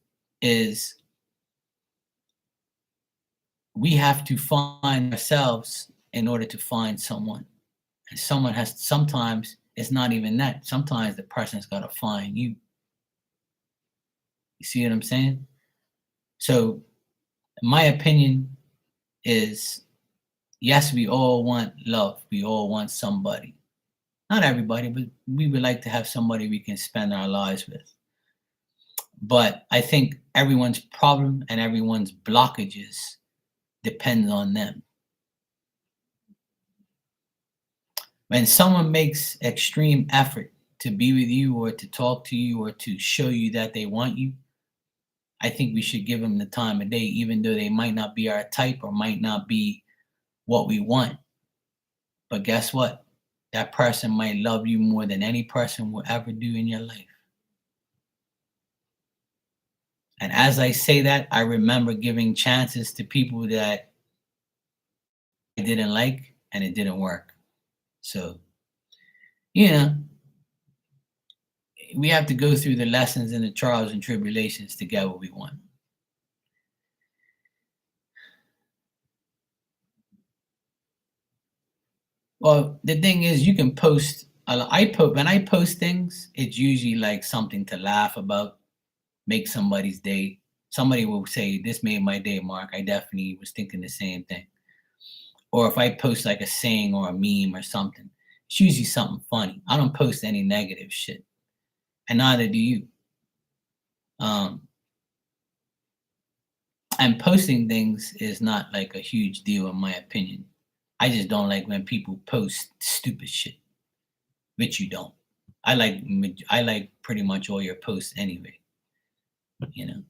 we have to find ourselves in order to find someone. And someone has sometimes it's not even that. Sometimes the person's got to find you. You see what I'm saying? So, my opinion is yes, we all want love. We all want somebody. Not everybody, but we would like to have somebody we can spend our lives with. But I think everyone's problem and everyone's blockages depends on them. When someone makes extreme effort to be with you or to talk to you or to show you that they want you, I think we should give them the time of day, even though they might not be our type or might not be what we want. But guess what? That person might love you more than any person will ever do in your life. And as I say that, I remember giving chances to people that I didn't like and it didn't work. So, you know, we have to go through the lessons and the trials and tribulations to get what we want. Well, the thing is, you can post. When I post things, it's usually like something to laugh about, make somebody's day. Somebody will say, "This made my day, Mark." I definitely was thinking the same thing. Or if I post like a saying or a meme or something, it's usually something funny. I don't post any negative shit, and neither do you. Um, and posting things is not like a huge deal in my opinion. I just don't like when people post stupid shit, which you don't. I like pretty much all your posts anyway, you know.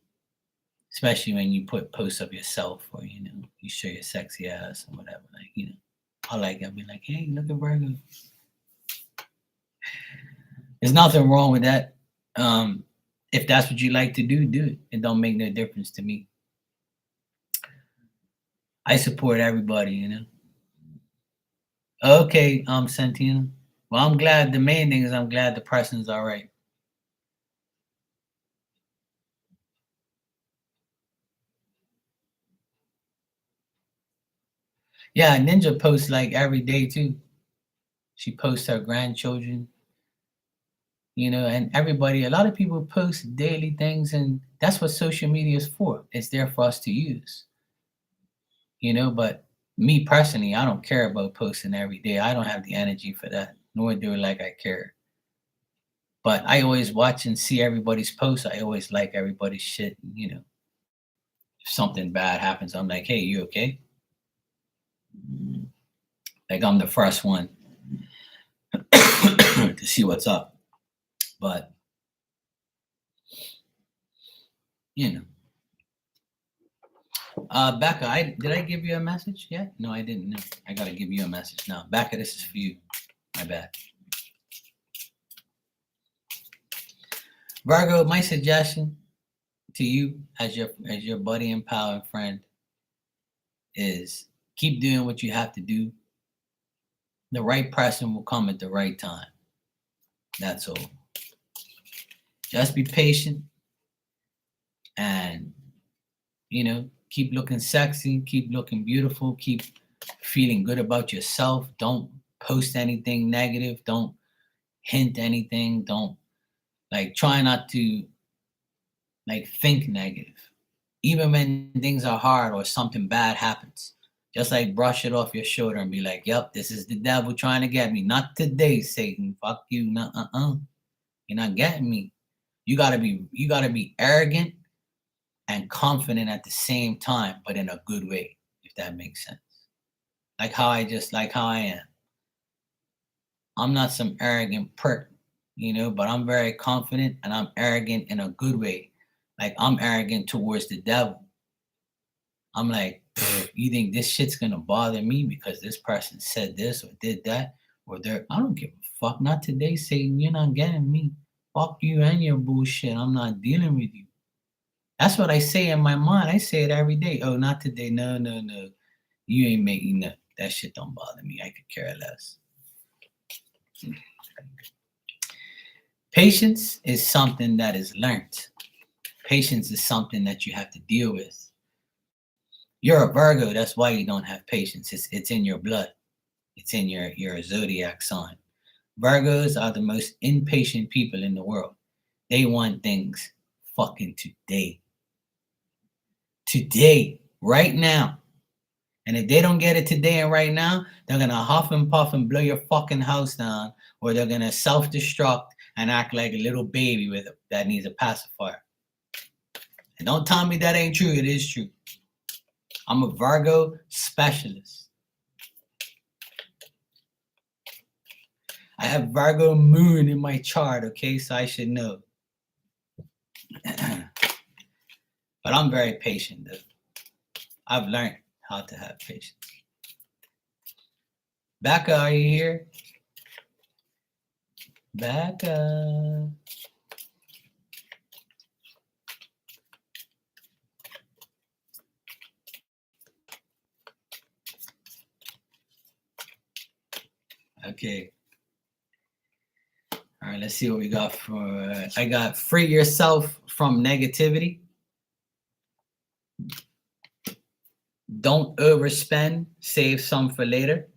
Especially when you put posts of yourself or you show your sexy ass or whatever. Like, I like it. I'll be like, hey, look at Virgo. There's nothing wrong with that. If that's what you like to do, do it. It don't make no difference to me. I support everybody. Okay, Santina. Well, I'm glad. The main thing is I'm glad the person's all right. Yeah, Ninja posts like every day too. She posts her grandchildren, and everybody. A lot of people post daily things, and that's what social media is for. It's there for us to use, But me personally, I don't care about posting every day. I don't have the energy for that, nor do it like I care. But I always watch and see everybody's posts. I always like everybody's shit. If something bad happens, I'm like, hey, you okay? Like I'm the first one to see what's up. But you know, Becca, did I give you a message yet? No, I didn't. No, I gotta give you a message now. Becca, this is for you. My bad. Virgo, my suggestion to you as your buddy and pal and friend is keep doing what you have to do. The right person will come at the right time. That's all. Just be patient and keep looking sexy, keep looking beautiful, keep feeling good about yourself. Don't post anything negative. Don't hint anything. Don't try not to think negative. Even when things are hard or something bad happens. Just brush it off your shoulder and be like, yep, this is the devil trying to get me. Not today, Satan. Fuck you. You're not getting me. You gotta be arrogant and confident at the same time, but in a good way, if that makes sense. Like how I am. I'm not some arrogant prick, but I'm very confident and I'm arrogant in a good way. Like I'm arrogant towards the devil. I'm like, you think this shit's gonna bother me because this person said this or did that or I don't give a fuck. Not today, Satan. You're not getting me. Fuck you and your bullshit. I'm not dealing with you. That's what I say in my mind. I say it every day. Oh, not today. No, no, no. You ain't making that. That shit don't bother me. I could care less. Patience is something that is learned. Patience is something that you have to deal with. You're a Virgo. That's why you don't have patience. It's in your blood. It's in your zodiac sign. Virgos are the most impatient people in the world. They want things fucking today. Today, right now. And if they don't get it today and right now, they're gonna huff and puff and blow your fucking house down, or they're gonna self-destruct and act like a little baby that needs a pacifier. And don't tell me that ain't true. It is true. I'm a Virgo specialist. I have Virgo moon in my chart, okay? So I should know. But I'm very patient, though. I've learned how to have patience. Becca, are you here? Becca. Okay. All right, let's see what we got for. I got free yourself from negativity. Don't overspend. Save some for later.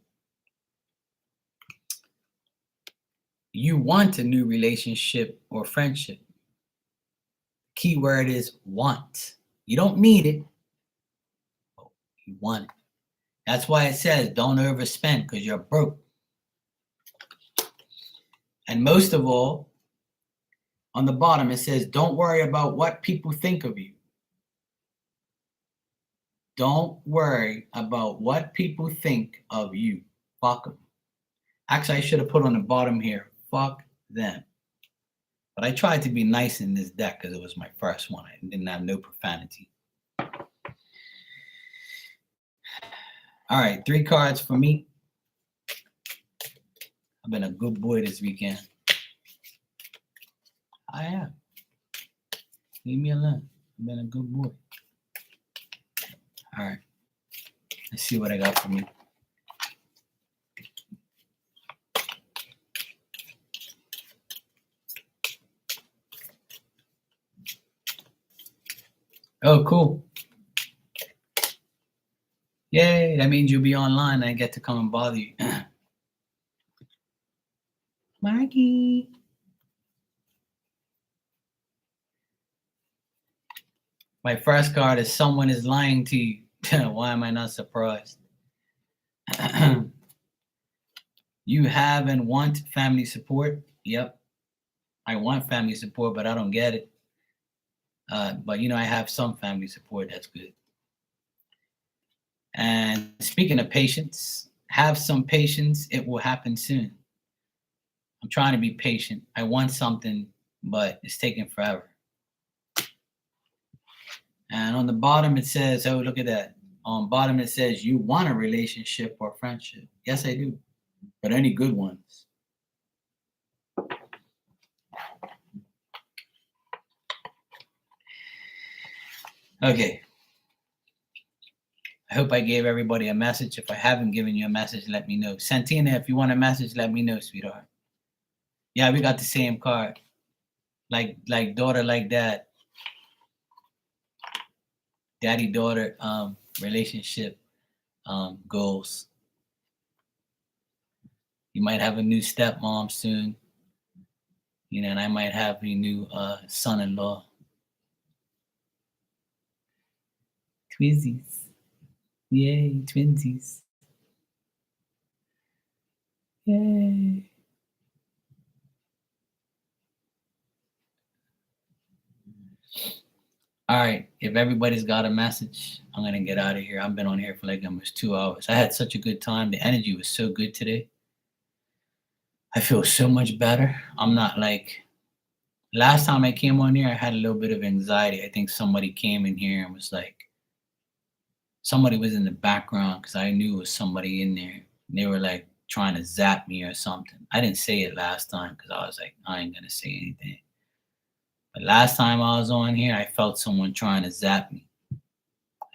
You want a new relationship or friendship. Key word is want. You don't need it. You want it. That's why it says don't overspend because you're broke. And most of all, on the bottom, it says don't worry about what people think of you. Don't worry about what people think of you. Fuck them. Actually, I should have put on the bottom here, fuck them. But I tried to be nice in this deck because it was my first one. I didn't have no profanity. All right, 3 cards for me. I've been a good boy this weekend. I am. Leave me alone. I've been a good boy. All right. Let's see what I got for me. Oh, cool. Yay, that means you'll be online. I get to come and bother you. Marky. My first card is someone is lying to you. Why am I not surprised? You have and want family support. Yep. I want family support, but I don't get it. But I have some family support. That's good. And speaking of patience, have some patience. It will happen soon. I'm trying to be patient. I want something, but it's taking forever. And on the bottom, it says, oh, look at that. On bottom, it says, you want a relationship or friendship. Yes, I do. But only good ones. Okay. I hope I gave everybody a message. If I haven't given you a message, let me know. Santina, if you want a message, let me know, sweetheart. Yeah, we got the same card. Like daughter, like dad. Daddy, daughter, relationship, goals. You might have a new stepmom soon. And I might have a new son-in-law. Twinsies. Yay, twinsies. Yay. All right, if everybody's got a message, I'm going to get out of here. I've been on here for like almost 2 hours. I had such a good time. The energy was so good today. I feel so much better. I'm not like, last time I came on here, I had a little bit of anxiety. I think somebody came in here and was like, somebody was in the background because I knew it was somebody in there. And they were like trying to zap me or something. I didn't say it last time because I was like, I ain't going to say anything. But last time I was on here, I felt someone trying to zap me.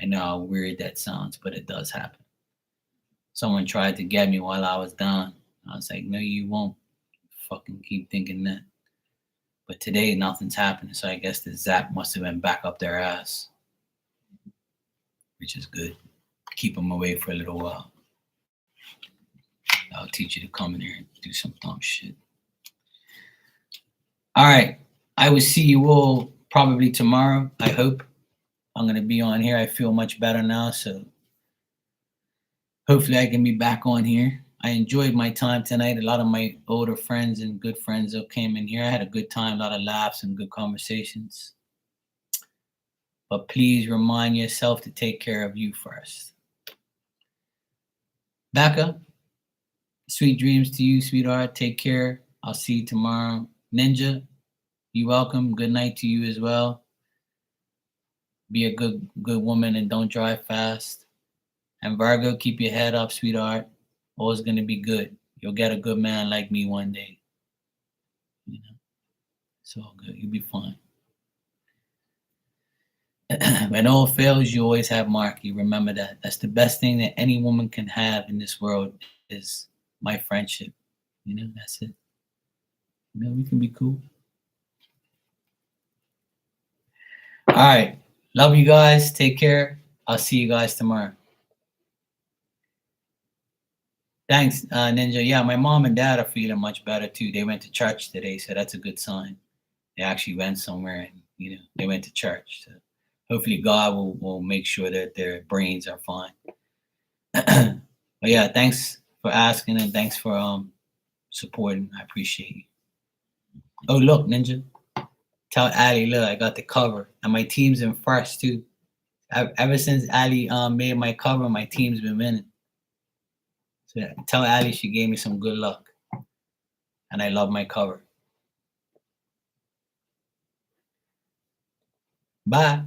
I know how weird that sounds, but it does happen. Someone tried to get me while I was down. I was like, no, you won't. Fucking keep thinking that. But today, nothing's happening. So I guess the zap must have been back up their ass, which is good. Keep them away for a little while. I'll teach you to come in here and do some dumb shit. All right. I will see you all probably tomorrow. I hope. I'm going to be on here. I feel much better now. So hopefully I can be back on here. I enjoyed my time tonight. A lot of my older friends and good friends that came in here. I had a good time, a lot of laughs and good conversations. But please remind yourself to take care of you first. Becca, sweet dreams to you, sweetheart. Take care. I'll see you tomorrow. Ninja, you're welcome. Good night to you as well. Be a good woman and don't drive fast. And Virgo, keep your head up, sweetheart. Always going to be good. You'll get a good man like me one day. It's all good. You'll be fine. When all fails, you always have Marky. Remember that. That's the best thing that any woman can have in this world is my friendship. That's it. We can be cool. All right. Love you guys. Take care. I'll see you guys tomorrow. Thanks, Ninja. Yeah, my mom and dad are feeling much better too. They went to church today, so that's a good sign. They actually went somewhere and they went to church. So hopefully God will make sure that their brains are fine. But yeah, thanks for asking and thanks for supporting. I appreciate you. Oh look, Ninja. Tell Ali, look, I got the cover. And my team's in first too. Ever since Ali made my cover, my team's been winning. So tell Ali she gave me some good luck. And I love my cover. Bye.